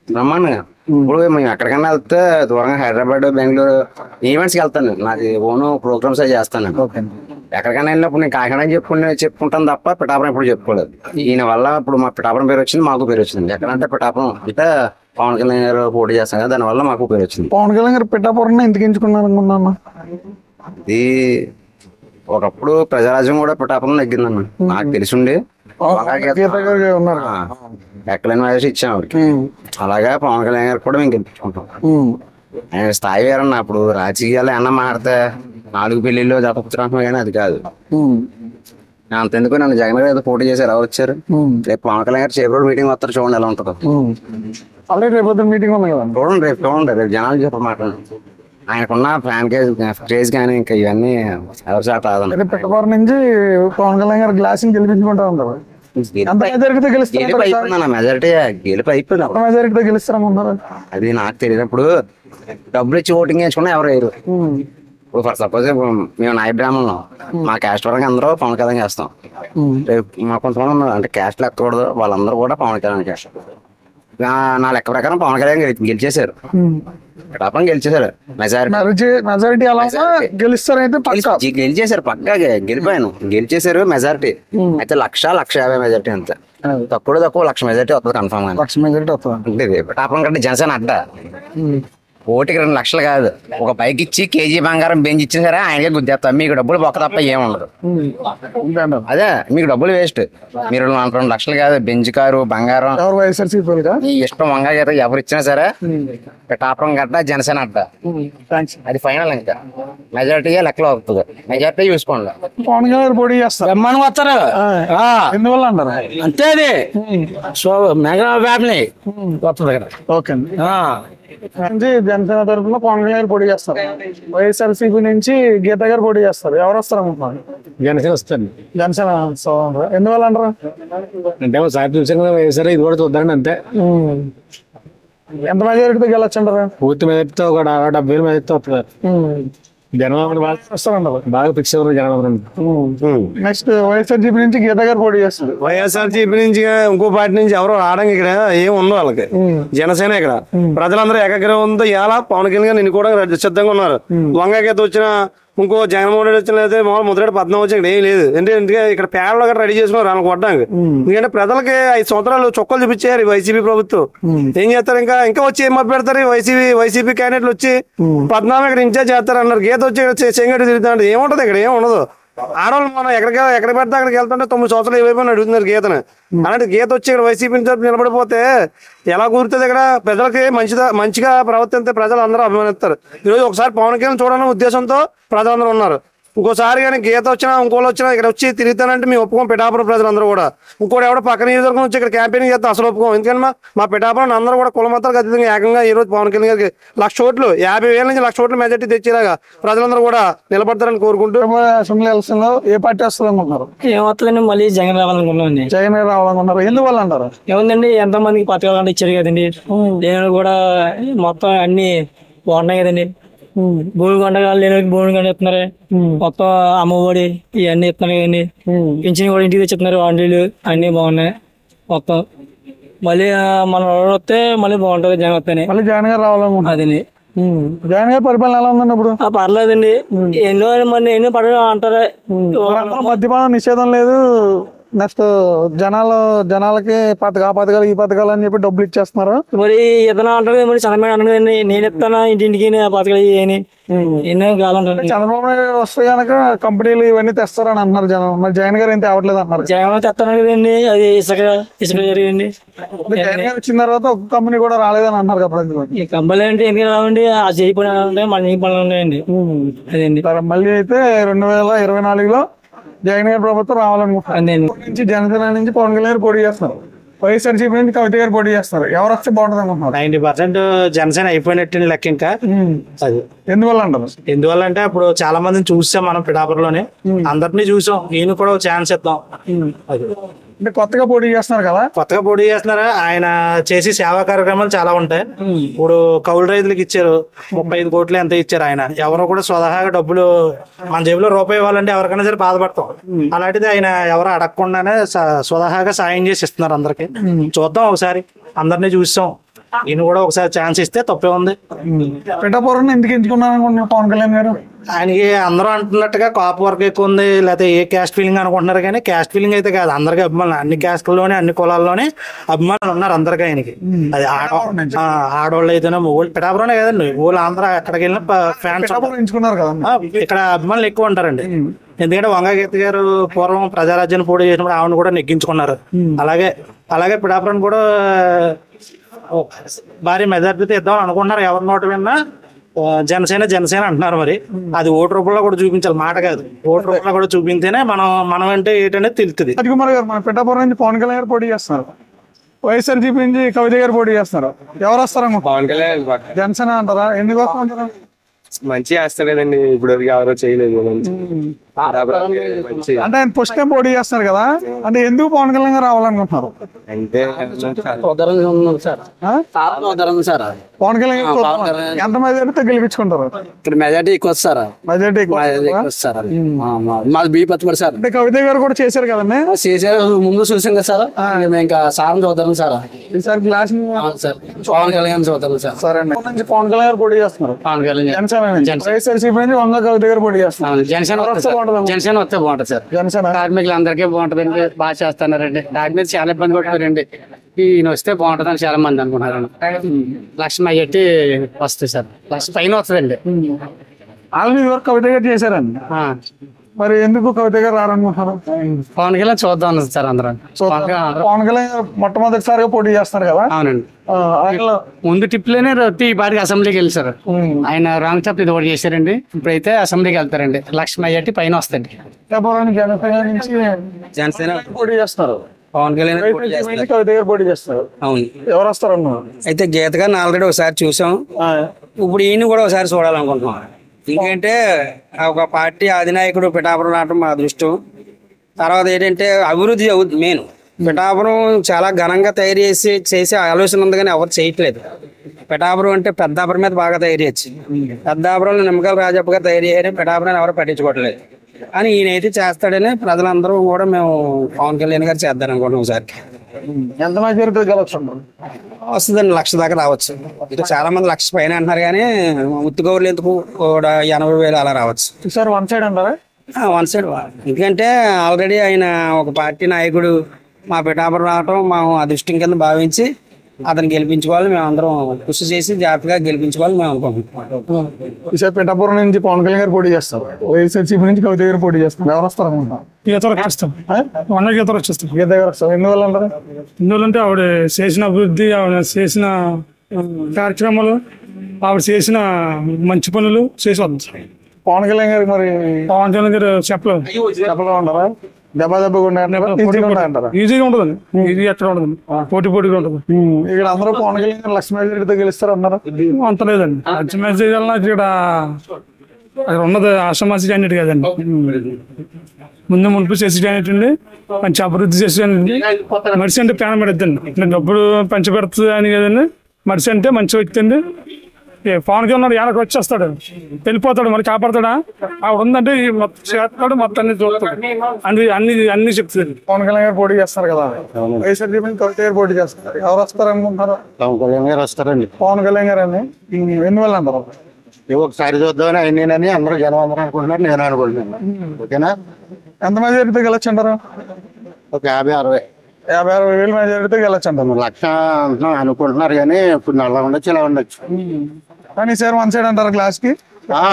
బ్రహ్మాండంగా ఇప్పుడు మేము ఎక్కడికైనా వెళ్తే దూరంగా హైదరాబాద్ బెంగళూరు ఈవెంట్స్కి వెళ్తాను. నాది ఓన్ ప్రోగ్రామ్స్ అవి చేస్తాను. ఎక్కడికైనా వెళ్ళినప్పుడు నేను కాకినాడ చెప్పుకుంటాను తప్ప పిఠాపురం ఎప్పుడు చెప్పుకోలేదు. ఈయన వల్ల ఇప్పుడు మా పిఠాపురం పేరు వచ్చింది, మాకు పేరు వచ్చింది. ఎక్కడంటే పిఠాపురం అంటే పవన్ కళ్యాణ్ గారు పోటీ చేస్తాను కదా, దానివల్ల మాకు పేరు వచ్చింది. పవన్ కళ్యాణ్ గారు పిఠాపురం ఎందుకు ఎంచుకున్నారు అనుకున్నాను? ఇది ఒకప్పుడు ప్రజారాజ్యం కూడా పిఠాపురం నెగ్గిందన్న నాకు తెలిసిండి. ఎక్కలేని వయసు ఇచ్చాం ఆవిడకి. అలాగా పవన్ కళ్యాణ్ గారు కూడా మేము గెలిపించుకుంటాం. ఆయన స్థాయి వేరన్నా. ఇప్పుడు రాజకీయాలు ఏమన్నా మాడితే 4 పెళ్లిళ్ళు జతపుచ్చుకుంటున్నాం కానీ అది కాదు. అంతెందుకు నన్ను జగన్ గారు ఏదో పోటీ చేశారు, ఎవరు వచ్చారు? రేపు పవన్ కళ్యాణ్ గారు చేపడు మీటింగ్ వస్తారు, చూడండి ఎలా ఉంటుందో. రేపు మీటింగ్ ఉంది కదా, చూడండి రేపు జనాలు చెప్ప మాట్లాడండి. ఆయనకున్న ఫ్యాన్ క్రేజ్ కానీ ఇంకా ఇవన్నీ ఎవరి చాట రాదండి. పిఠాపురం నుంచి పవన్ కళ్యాణ్ గారు గ్లాస్ గెలిపించుకుంటా ఉంటారు. మెజారిటీ గెలిపి అయిపోయింది. మెజారిటీతో గెలుస్తారనుకుంటారు. అది నాకు తెలియనప్పుడు డబ్బులు ఇచ్చి ఓటింగ్ వేసుకున్నా ఎవరు వేయరు. ఇప్పుడు ఫర్ సపోజ్ మేము నాయ బ్రాహ్మణులు, మా క్యాస్ట్ వరకు అందరూ పవన్ కళ్యాణ్ చేస్తాం. రేపు మా కొంతమంది ఉన్నారు అంటే క్యాస్ట్ లెక్కకూడదు, వాళ్ళందరూ కూడా పవన్ కళ్యాణ్ చేస్తారు. నా లెక్క ప్రకారం పవన్ కళ్యాణ్ గెలిచేశారు, పిఠాపురం గెలిచేశారు. మెజారిటీ గెలుస్తారైతే గెలిచేశారు, పక్కా గెలిచేశారు మెజారిటీ. అయితే 1,50,000 మెజారిటీ అంతే, తక్కువ 1,00,000 మెజారిటీ వస్తుంది కన్ఫర్మ్ గా. 1,00,000 మెజారిటీ వస్తుంది. పిఠాపురం కంటే జనసేన అడ్డ. ఓటికి 2 లక్షలు కాదు, ఒక బైక్ ఇచ్చి కేజీ బంగారం బెంచ్ ఇచ్చినా సరే ఆయనకే గుద్దేస్తాం. మీకు డబ్బులు బొక్క తప్ప ఏముండదు. అదే మీకు డబ్బులు వేస్ట్. మీరు 2 లక్షలు కాదు, బెంచ్ కారు బంగారం ఇష్టం వంగా ఎవరు ఇచ్చినా సరే పిఠాపురం గడ్డ జనసేన అడ్డ. అది ఫైనల్. ఇంకా మెజారిటీ లెక్కలో అవుతుంది, మెజారిటీ చూసుకోండి. పవన్ కళ్యాణ్ పోటీ చేస్తారు, బ్రహ్మాండం వస్తారు. ఎందువల్ల అంటారు? అంతే అది మెగా ఫ్యామిలీ వస్తుంది కదా. ఓకే అండి. జనసేన తరఫున పవన్ కళ్యాణ్ పోటీ చేస్తారు. వైఎస్ఆర్సీపీ నుంచి గీత గారు పోటీ చేస్తారు. ఎవరు వస్తారు అనుకుంటున్నారు? జనసేన వస్తుంది. జనసేన ఎందువల్ల అంటారు? అంటే సార్ చూసాను కదా, వైఎస్ఆర్ ఇది కూడా చూద్దాండి అంతే. ఎంత మెజారిటీతో గెలొచ్చు అంటారు? పూర్తి మెజారిటీతో ఒక 70,000 మెజారిటీతో వస్తారు. జనవరం బాగా ఫిక్స్ అవ్వరు జనవరం. నెక్స్ట్ వైఎస్ఆర్సీపీ నుంచి గీత గారు పోటీ చేస్తారు. వైఎస్ఆర్సీపీ నుంచి ఇంకో పార్టీ నుంచి ఎవరో రావడానికి ఇక్కడ ఏం ఉండవు వాళ్ళకి. జనసేన ఇక్కడ ప్రజలందరూ ఏకగ్రహంతో ఇలా పవన్ కళ్యాణ్ నిన్ను కూడా సిద్ధంగా ఉన్నారు. వంగగీత వచ్చిన ఇంకో జగన్మోహన్ రెడ్డి వచ్చిన లేదా మామూలు ముద్రగడ పద్మం వచ్చి ఇక్కడ ఏం లేదు. ఎందుకంటే ఇక్కడ పేడలో గట్రా రెడీ చేసుకున్నారు వాళ్ళకి కొట్టడానికి. ఎందుకంటే ప్రజలకి 5 సంవత్సరాలు చొక్కలు చూపించారు వైసీపీ ప్రభుత్వం. ఏం చేస్తారు? ఇంకా వచ్చి ఏం మబ్బు పెడతారు? వైసీపీ క్యాండిడేట్లు వచ్చి పద్నాలుగు ఇక్కడ ఇన్ఛార్జ్ చేస్తారు అన్నారు. గీత వచ్చి ఇక్కడ చెంగడి తిరుగుతాడు. ఏముంటది ఇక్కడ? ఏం ఉండదు. ఆడవాళ్ళు మనం ఎక్కడ పెడితే అక్కడికి వెళ్తుంటే 9 సంవత్సరాలు ఏమైపోయినా అడుగుతున్నారు గీతను. అలాంటి గీత వచ్చి ఇక్కడ వైసీపీ నిలబడిపోతే ఎలా కుదురుతుంది? ఇక్కడ ప్రజలకి మంచిగా ప్రవర్తిస్తే ప్రజలు అందరూ అభిమానిస్తారు. ఈరోజు ఒకసారి పవన్ కళ్యాణ్ చూడాలనే ఉద్దేశంతో ప్రజలందరూ ఉన్నారు. ఇంకోసారి కానీ గీత వచ్చినా ఇంకోళ్ళు వచ్చినా ఇక్కడ వచ్చి తిరుగుతానంటే మేము ఒప్పుకోం. పిఠాపురం ప్రజలందరూ కూడా. ఇంకోటి ఎవడో పక్కన నియోజకవర్గం వచ్చి ఇక్కడ క్యాంపెయినింగ్ చేస్తే అసలు ఒప్పుకోం. ఎందుకంటే మా పిఠాపురం అందరూ కూడా కులమతాలకు అతీతంగా ఏకంగా ఈ రోజు పవన్ కళ్యాణ్ గారికి 1,00,000 ఓట్లు 50,000 నుంచి 1,00,000 ఓట్లు మెజార్టీ తెచ్చేలాగా ప్రజలందరూ కూడా నిలబడతారని కోరుకుంటూ అసెంబ్లీ ఎలక్షన్ లో ఏ పార్టీ వస్తుంది అనుకుంటున్నారు? ఏమవుతుందండి, మళ్ళీ జగన్ రావాలనుకున్నామండి. జగన్ రావాలనుకున్నారు. ఎందువల్ల అంటారు? ఏముందండి, ఎంత మందికి పథకాలు ఇచ్చారు కదండి. నేను కూడా మొత్తం అన్ని బాగున్నాయి కదండి. భూమి కొండగాలు లేని భూమి కొండ ఇస్తున్నారు. మొత్తం అమ్మఒడి ఇవన్నీ ఇస్తున్నారు కదండి. పింఛన్ కూడా ఇంటికి తెచ్చిస్తున్నారు. వాండీలు అన్ని బాగున్నాయి మొత్తం. మళ్ళీ మన వస్తే మళ్ళీ బాగుంటది జగన్ వస్తేనే. మళ్ళీ జగన్ గారు రావాలనుకుంటున్నారు. అదండి. జగన్ గారి పరిపాలన ఎలా ఉందండి ఇప్పుడు? పర్లేదండి. ఎన్నో పడడం అంటారు. మద్యపానం నిషేధం లేదు. నెక్స్ట్ జనాలకి పథకాలు ఈ పథకాలు అని చెప్పి డబ్బులు ఇచ్చేస్తున్నారు. మరి ఇతను అంటారు మరి చంద్రబాబు అన్నాడు కదండి, నేను ఇస్తాను ఇంటింటికి పథకాలు ఇవని ఎన్నో కావాలంటారు. చంద్రబాబు నాయుడు వస్తే కనుక కంపెనీలు ఇవన్నీ తెస్తారని అంటున్నారు జనం. మరి జగన్ గారు ఏం తేవట్లేదు అన్నారు. జగన్ తెస్తాను కదండి, అది ఇసుక జరిగింది. జగన్ గారు వచ్చిన తర్వాత ఒక కంపెనీ కూడా రాలేదని అంటున్నారు కదా. ఈ కంపెనీ అంటే ఎందుకు రావండి, ఆ చేయి పనులు ఉంటాయి, మన పనులు ఉన్నాయండి. అదండి. మళ్ళీ అయితే 2024లో జగన్ గారి ప్రభుత్వం రావాలనుకుంటున్నారు. జనసేన నుంచి పవన్ కళ్యాణ్ పోటీ చేస్తున్నారు. వైఎస్ఆర్సీపీ నుంచి కవిత గారు పోటీ చేస్తారు. ఎవరు వస్తే బాగుంటుంది అనుకుంటున్నారు? 90% జనసేన అయిపోయినట్టు లెక్క. ఇంకా అది ఎందువల్ల అంటారు? ఎందువల్ల అంటే ఇప్పుడు చాలా మందిని చూసాం మనం పిఠాపురంలోనే, అందరినీ చూసాం. నేను కూడా ఛాన్స్ ఇద్దాం. అది అంటే కొత్తగా పోటీ చేస్తున్నారు కదా. కొత్తగా పోటీ చేస్తున్నారా? ఆయన చేసి సేవా కార్యక్రమాలు చాలా ఉంటాయి. ఇప్పుడు కౌలు రైతులకు ఇచ్చారు 35 కోట్లు ఎంత ఇచ్చారు. ఆయన ఎవరో కూడా స్వతహాగా డబ్బులు మన జేబులో రూపాయి ఇవ్వాలంటే ఎవరికైనా సరే బాధపడతాం. అలాంటిది ఆయన ఎవరు అడగకుండానే స్వతహాగా సాయం చేసి ఇస్తున్నారు అందరికి. చూద్దాం ఒకసారి. అందరినీ చూసాం. ఈయన కూడా ఒకసారి ఛాన్స్ ఇస్తే తప్పే ఉంది. పిఠాపురం ఎందుకు ఎంచుకున్నాను అనుకుంటున్నాను పవన్ కళ్యాణ్ గారు? ఆయనకి అందరూ అంటున్నట్టుగా కాపు వర్క్ ఎక్కువ ఉంది, లేకపోతే ఏ క్యాస్ట్ ఫీలింగ్ అనుకుంటున్నారు, కానీ క్యాస్ట్ ఫీలింగ్ అయితే కాదు. అందరికీ అభిమానులు, అన్ని క్యాస్ట్లోనే అన్ని కులాల్లోనే అభిమానులు ఉన్నారు అందరికీ ఆయనకి. అది ఆడవాళ్ళు అయితేనే ఊళ్ళు పిఠాపురమే కదండి, ఊళ్ళు ఆంధ్ర ఎక్కడికి వెళ్ళిన ఫ్యాన్స్ ఎంచుకున్నారు కదా. ఇక్కడ అభిమానులు ఎక్కువ ఉంటారండి. ఎందుకంటే వంగగీత గారు పూర్వం ప్రజారాజ్యాన్ని పోటీ చేసినప్పుడు ఆవిడ కూడా నెగ్గించుకున్నారు. అలాగే పిఠాపురం కూడా భారీ మెజార్టీతో ఇద్దాం అనుకుంటున్నారు. ఎవరి నోట విన్నా జనసేన అంటున్నారు. మరి అది ఓటు రూపంలో కూడా చూపించాలి, మాట కాదు, ఓటు రూపంలో కూడా చూపించేనే మనం అంటే ఏంటనేది తెలుస్తుంది. రాజ్కుమార్ గారు మన పిఠాపురం నుంచి పవన్ కళ్యాణ్ గారు పోటీ చేస్తున్నారు, వైఎస్ఆర్సీపీ నుంచి కవిత గారు పోటీ చేస్తున్నారు. ఎవరు వస్తారు? పవన్ కళ్యాణ్ జనసేన అంటారా? ఎందుకు వస్తారు? మంచి చేస్తారు కదండి, ఇప్పుడు ఎవరో చేయలేదు. అంటే ఆయన ఫస్ట్ టైం పోటీ చేస్తారు కదా, అంటే ఎందుకు పవన్ కళ్యాణ్ గారు రావాలనుకుంటున్నారు? అంటే పవన్ కళ్యాణ్ ఎంత మెజార్టీతో గెలిపించుకుంటారు? ఇక్కడ మెజార్టీ ఎక్కువ వస్తారా? మెజార్టీ ఎక్కువ వస్తారా? మాది బీ పత్తి సార్. అంటే కవిత గారు కూడా చేశారు కదండి. చేశారు, ముందు చూసాం కదా సార్. మేము ఇంకా సార్ చూద్దాం సార్. ఈసారి గ్లాస్ సార్ పవన్ కళ్యాణ్ చూద్దాం సార్. సరే అండి. పవన్ కళ్యాణ్ గారు పోటీ చేస్తున్నారు. పవన్ కళ్యాణ్ వైఎస్ఆర్సీపీ నుంచి వంగ కవిత గారు పోటీ చేస్తున్నారు. జనసేన వస్తే బాగుంటుంది సార్. జనసేన కార్మికులందరికీ బాగుంటుందండి, బాగా చేస్తున్నారండి. దాని మీద చాలా ఇబ్బంది పడుతున్నారండి. ఈయన వస్తే బాగుంటుందని చాలా మంది అనుకున్నారండి. లక్ష మెజార్టీ వస్తుంది సార్, లక్ష పైన వస్తుందండి. ఆల్రెడీ వరకు కవిత గారు చేశారండి. మరి ఎందుకు కవిత గారు రారనుకుంటున్నారు? పవన్ కళ్యాణ్ చూద్దాం సార్ అందరం. పవన్ కళ్యాణ్ మొట్టమొదటిసారిగా పోటీ చేస్తారు కదా. అవునండి. ముందు టిప్లోనే ఈ పార్టీకి అసెంబ్లీకి వెళ్ళారు. ఆయన రాంగ్ స్టెప్ ఇది ఒకటి చేశారండి. ఇప్పుడైతే అసెంబ్లీకి వెళ్తారండి. లక్ష మెజార్టీ పైన వస్తుంది. జనసేన పోటీ చేస్తారు. పవన్ కళ్యాణ్ కవిత గారు పోటీ చేస్తారు. అవును. ఎవరు వస్తారన్నారు? అయితే గీత గారిని ఆల్రెడీ ఒకసారి చూసాం, ఇప్పుడు ఈయన కూడా ఒకసారి చూడాలనుకుంటున్నాం. ఎందుకంటే ఒక పార్టీ అధినాయకుడు పిఠాపురం రావడం మా అదృష్టం. తర్వాత ఏంటంటే అభివృద్ధి అవుతుంది మెయిన్. పిఠాపురం చాలా ఘనంగా తయారు చేసే ఆలోచన ఉంది, కానీ ఎవరు చేయట్లేదు. పిఠాపురం అంటే పెద్దాపురం మీద బాగా తయారు చేయొచ్చు. పెద్దాపురంలో నిమ్మకాయల రాజప్ప గారు తయారు చేయని పిఠాపురాన్ని ఎవరు పట్టించుకోవట్లేదు. అని ఈయనైతే చేస్తాడని ప్రజలందరూ కూడా మేము పవన్ కళ్యాణ్ గారు చేద్దాం అనుకుంటున్నాం సార్. ఎంత మెజారిటీ గెలవచ్చు? వస్తుందండి, లక్ష దాకా రావచ్చు. ఇంకా చాలా మంది లక్ష పైన అంటున్నారు, కానీ ఉత్తుగౌరులు ఎందుకు కూడా 80,000 అలా రావచ్చు. సార్ వన్ సైడ్ అంటారా? One side. ఎందుకంటే ఆల్రెడీ ఆయన ఒక పార్టీ నాయకుడు మా పిఠాపురం రావటం మేము అదృష్టం కింద భావించి అతను గెలిపించుకోవాలి. మేము అందరం కృషి చేసి జాగ్రత్తగా గెలిపించుకోవాలి మేము అనుకుంటున్నాం. ఈసారి పిఠాపురం నుంచి పవన్ కళ్యాణ్ గారు పోటీ చేస్తారు, వైఎస్ఆర్సీపీ నుంచి కవిత గారు పోటీ చేస్తారు. ఎవరు వస్తారు అనుకుంటున్నారు? గీత వచ్చేస్తాం, గీత వచ్చేస్తాం. గీత గారు వస్తారు. ఎందువల్ల అంటారు? ఎందువల్లంటే ఆవిడ చేసిన అభివృద్ధి, ఆవిడ చేసిన కార్యక్రమాలు, ఆవిడ చేసిన మంచి పనులు చేసి వద్దాం. పవన్ కళ్యాణ్ గారు మరి పవన్ కళ్యాణ్ గారు చెప్పలేదు ఉంటారా? దెబ్బగా ఈజీగా ఉంటుంది, ఈజీ ఎక్కడ ఉంటుంది, పోటీగా ఉంటుంది. ఇక్కడ అందరూ పవన్ కళ్యాణ్ గారు లక్ష మెజారిటీతో గెలుస్తారు అన్నారు. అంత లేదండి, లక్ష మెజారిటీ ఇక్కడ ఉన్నది ఆశ్రమాసి క్యాండిడేట్ కదండి. ముందు మునుపు చేసి క్యాండిడేట్ అండి, మంచి అభివృద్ధి చేసి మనిషి అంటే ప్యాన్ పెడద్దండి. డబ్బులు పంచబెడుతుంది అని కదండి. మనిషి అంటే మంచి వ్యక్తి అండి. పవన్ కళ్యాణ్ వెనక వచ్చేస్తాడు, వెళ్ళిపోతాడు, మరి కాపాడతాడా? ఆవిడ ఉందంటే చేస్తాడు, మొత్తం అన్ని చూస్తాడు, అన్ని చెప్తుంది. పవన్ కళ్యాణ్ గారు పోటీ చేస్తారు కదా, వైఎస్ఆర్సీపీ కవిత గారు పోటీ చేస్తారు. ఎవరు వస్తారు అనుకుంటున్నారు? పవన్ కళ్యాణ్ గారు వస్తారండి. పవన్ కళ్యాణ్ గారు అండి. ఎన్నివేళ అంటారు? ఒకసారి చూద్దామని ఆయనని అందరూ జనం అందరూ అనుకుంటున్నారు, నేను అనుకుంటున్నాను. ఓకేనా? ఎంత మెజారిటీతో గెలవచ్చు అంటారు? ఒక 50-60. 50-60,000 మెజారిటీతో గెలవచ్చు అంటారు. లక్ష అంటున్నాం అనుకుంటున్నారు, కానీ ఇప్పుడు అలా ఉండొచ్చు, ఇలా ఉండొచ్చు. కానీ సార్ వన్ సైడ్ అంటారు క్లాస్ కి?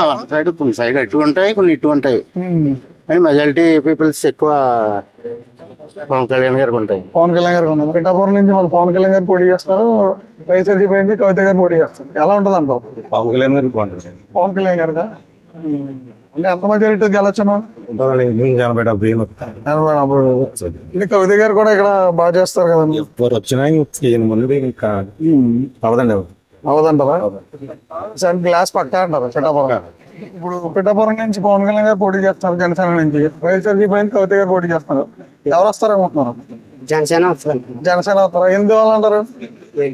వన్ సైడ్, కొన్ని సైడ్ అటు ఉంటాయి, కొన్ని ఇటు ఉంటాయి. కానీ మెజారిటీ పీపుల్స్ ఎక్కువ పవన్ కళ్యాణ్ గారికి ఉంటాయి. పవన్ కళ్యాణ్ గారికి ఉన్నారు. పిఠాపురం నుంచి వాళ్ళు పవన్ కళ్యాణ్ గారు పోటీ చేస్తారు, వైఎస్ఆర్సీపీ నుంచి కవిత గారు పోటీ చేస్తారు. ఎలా ఉంటుంది అంటారు? పవన్ కళ్యాణ్ గారికి బాగుంటుంది. పవన్ కళ్యాణ్ గారు అంటే ఎంత మెజారిటీ గెలవచ్చు? ఇది కవిత గారు కూడా ఇక్కడ బాగా చేస్తారు కదండి. వచ్చినా అవదంటారా? సార్ గ్లాస్ పక్కా అంటారు పిఠాపురం. ఇప్పుడు పిఠాపురం నుంచి పవన్ కళ్యాణ్ గారు పోటీ చేస్తారు, జనసేన నుంచి వైఎస్ఆర్సీపీ నుంచి కవిత గారు పోటీ చేస్తున్నారు. ఎవరు వస్తారు అనుకుంటున్నారు? జనసేన వస్తారు. జనసేన వస్తారా? ఎందువల్ల అంటారు?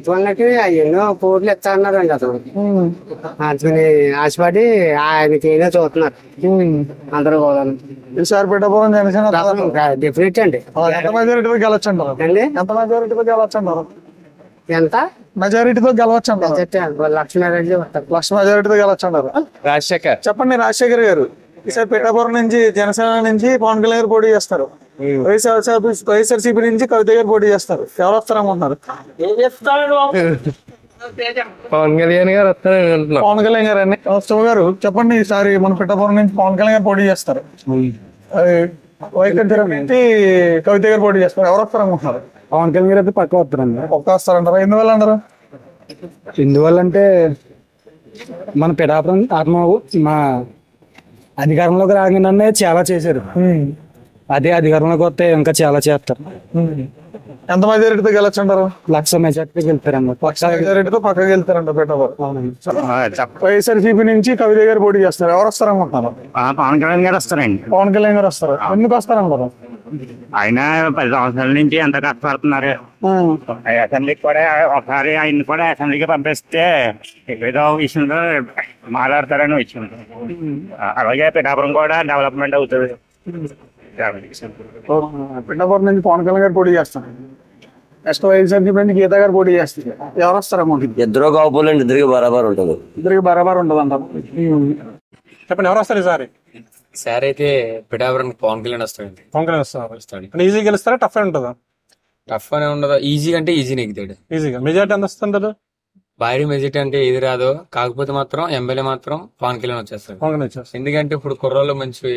వాళ్ళకి ఎన్నో పోట్లు ఇస్తా అన్నారండి అతను. అతని ఆశపడి ఆయనకి ఏదో చూస్తున్నారు అందరూ కూడా. ఈసారి పిఠాపురం జనసేన డెఫినెట్ అండి. ఎంత మెజారిటీతో గెలవచ్చు అంటారు? ఎంత మెజారిటీతో గెలవచ్చు అంటారు? ఎంత మెజారిటీతో గెలవచ్చు అంటారు. లక్ష మెజారిటీతో గెలవచ్చు అంటారు. రాజశేఖర్ చెప్పండి రాజశేఖర్ గారు, ఈసారి పిఠాపురం నుంచి జనసేన నుంచి పవన్ కళ్యాణ్ గారు పోటీ చేస్తారు. వైఎస్ఆర్సీపీ నుంచి కవిత గారు పోటీ చేస్తారు. ఎవరు వస్తారనుకుంటున్నారు? పవన్ కళ్యాణ్ గారు వస్తారని అనుకుంటున్నాం. పవన్ కళ్యాణ్ గారు అండి. శివ గారు చెప్పండి, ఈసారి మన పిఠాపురం నుంచి పవన్ కళ్యాణ్ గారు పోటీ చేస్తారు. వైఎస్ఆర్ నుంచి కవిత గారు పోటీ చేస్తారు. ఎవరు వస్తారనుకుంటున్నారు? పవన్ కళ్యాణ్ గారు అయితే పక్క వస్తారండి. పక్క వస్తారంటారా? ఎందువల్ల అంటారు? ఎందువల్ల అంటే మన పిఠాపురం మా అధికారంలోకి రాగానే చాలా చేశారు. అదే అధికారంలోకి వస్తే ఇంకా చాలా చేస్తారు. ఎంత మెజారిటీతో గెలవచ్చు అంటారు? లక్ష మెజారిటీకి వెళ్తారండి. లక్ష మెజారిటీతో పక్కకి వెళ్తారంట పిఠాపురం. వైఎస్ఆర్సీపీ నుంచి కవిత గారు పోటీ చేస్తారు. ఎవరు వస్తారనుకుంటున్నారు? పవన్ కళ్యాణ్ గారు వస్తారండి. పవన్ కళ్యాణ్ గారు వస్తారు. ఎందుకు వస్తారంటారు? ఆయన 10 సంవత్సరాల నుంచి ఎంత కష్టపడుతున్నారు. అసెంబ్లీకి కూడా ఒకసారి ఆయన కూడా అసెంబ్లీకి పంపిస్తే ఏదో విషయంలో మాట్లాడతారని విషయం. అలాగే పిఠాపురం కూడా డెవలప్మెంట్ అవుతుంది. పిఠాపురం నుంచి పవన్ కళ్యాణ్ గారు పోటీ చేస్తారు. నెక్స్ట్ వైఎస్ఆర్సీపీ నుంచి గీతా గారు పోటీ చేస్తారు. ఎవరు వస్తారనుకుంటుంది? ఇద్దరు కాపులండి, ఇద్దరికి బరాబర్ ఉంటుంది. ఇద్దరికి బరాబర్ ఉంటుంది అంటారు. చెప్పండి, ఎవరు వస్తారు ఈసారి? సార్ అయితే పిఠాపురానికి పవన్ కళ్యాణ్ వస్తాడండి. పవన్ కళ్యాణ్ వస్తాడు. ఈజీ గెలుస్తారా? టఫ్ ఉంటుందా? టఫ్ అనే ఉండదు, ఈజీ అంటే ఈజీ నెగ్గుతాడు. ఈజీగా మెజార్టీ ఎంత వస్తుంటారు? భారీ మెజార్టీ అంటే ఏది రాదు. కాకపోతే మాత్రం ఎమ్మెల్యే మాత్రం పవన్ కళ్యాణ్ వచ్చేస్తాడు. పవన్ కళ్యాణ్ వచ్చేస్తాడు. ఎందుకంటే ఇప్పుడు కుర్రోళ్ళు మంచి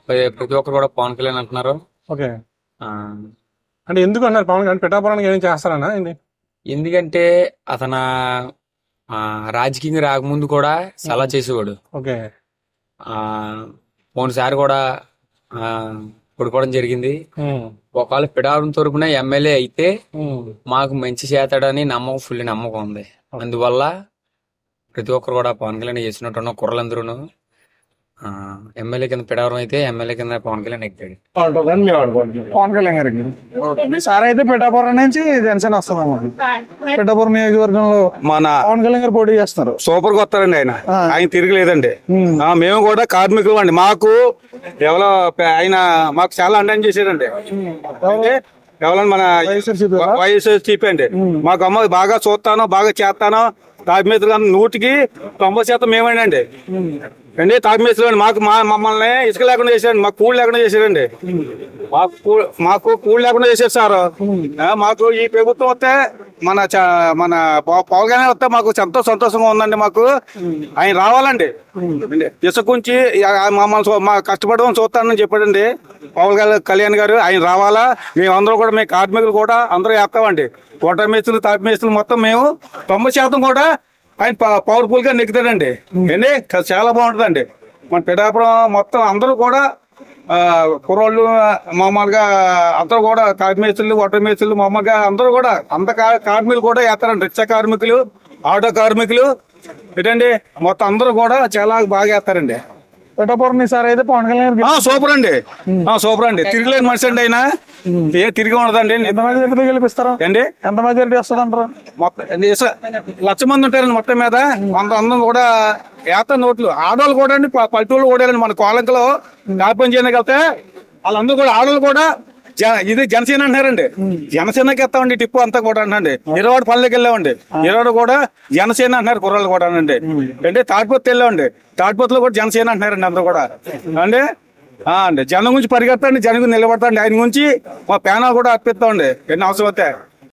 ప్రతి ఒక్కరు కూడా పవన్ కళ్యాణ్ అంటున్నారు. ఓకే, అంటే ఎందుకు అన్నారు పవన్ కళ్యాణ్ పిఠాపురానికి ఏం చేస్తారన్నా? ఎందుకంటే అతను రాజకీయంగా రాకముందు కూడా సలహా చేసేవాడు. ఓకే, పోయినసారి కూడా పడుకోవడం జరిగింది. ఒకవేళ పిఠాపురం తరపున ఎమ్మెల్యే అయితే మాకు మంచి చేస్తాడని నమ్మకం, ఫుల్ నమ్మకం ఉంది. అందువల్ల ప్రతి ఒక్కరు కూడా పవన్ కళ్యాణ్ చేసినట్టున్న కుర్రలందరూ ఎమ్మెల్యే కింద పిఠాపురం అయితే ఎమ్మెల్యే కింద పవన్ కళ్యాణ్ ఎక్కాడు. పవన్ కళ్యాణ్ గారికి సార్ అయితే పిఠాపురం నుంచి జనసేన వస్తుంది. పిఠాపురం నియోజకవర్గంలో మన పవన్ కళ్యాణ్ గారు పోటీ చేస్తారు. సూపర్ గా వస్తారండి. ఆయన తిరగలేదండి. మేము కూడా కార్మికులు అండి. మాకు ఎవరో ఆయన మాకు చాలా అన్యాయం చేశారండి. ఎవరన్నా మన వైఎస్ఆర్సీపీ అండి. మాకు అమ్మ బాగా చూస్తాను, బాగా చేస్తాను. తాపిమేతులు 100% మేమండి అండి. తాపిమేతులు మాకు మమ్మల్ని ఇసుక లేకుండా చేశారండి. మాకు కూలి లేకుండా చేశారండి. మాకు కూలి లేకుండా చేశారు సార్. మాకు ఈ ప్రభుత్వం వస్తే మన పవన్ కళ్యాణ్ వస్తే మాకు ఎంతో సంతోషంగా ఉందండి. మాకు ఆయన రావాలండి. ఇసుకుంచి మమ్మల్ని మా కష్టపడమని చూస్తానని చెప్పాడండి పవన్ కళ్యాణ్ గారు. ఆయన రావాలా. మేమందరూ కూడా మేము కార్మికులు కూడా అందరూ వేస్తామండి. కోట మేస్తులు, తాపి మేస్తులు మొత్తం మేము 90% కూడా ఆయన పవర్ఫుల్ గా నెక్కుతాడండి. అండి చాలా బాగుంటుందండి. మన పిఠాపురం మొత్తం అందరూ కూడా కుర్రోళ్ళు మామూలుగా అందరూ కూడా తాపి మేస్తులు, వాటర్ మేస్తులు మామూలుగా అందరూ కూడా కార్మికులు కూడా వేస్తారండి. రిక్షా కార్మికులు, ఆటో కార్మికులు ఏంటండి మొత్తం అందరూ కూడా చాలా బాగా వేస్తారండి. పిఠాపురం సార్ అయితే పవన్ కళ్యాణ్ సూపర్ అండి. సూపర్ అండి. తిరిగిలేని మనిషి అండి ఆయన. ఏ తిరిగి ఉండదండి. ఎంత మెజారిటీ గెలిపిస్తారా అండి? ఎంత మెజారిటీ వస్తుంది అంటారు? మొత్తం 1,00,000 మంది ఉంటారండి మొత్తం మీద. అందరం కూడా ఏత నోట్లు. ఆడవాళ్ళు కూడా అండి, పల్లెటూళ్ళు కూడా మన కోలంకలో కాపం చేయడానికి వెళ్తే వాళ్ళందరూ కూడా ఆడవాళ్ళు కూడా ఇది జనసేన అంటున్నారండి. జనసేనకి ఎత్తామండి టిప్పు అంతా కూడా అండి. 20 పనులకి వెళ్ళామండి. 20 కూడా జనసేన అంటున్నారు కుర్రాళ్ళు కూడా అండి. అంటే తాటిపత్తి వెళ్ళామండి. తాటిపత్తిలో కూడా జనసేన అంటున్నారండి అందరూ కూడా అండి. జనం గురించి పరిగెత్తండి, జనం గురించి నిలబడతాండి. ఆయన గురించి మా ప్యానల్ కూడా అర్పిస్తామండి ఎన్ని అవసరం వస్తే.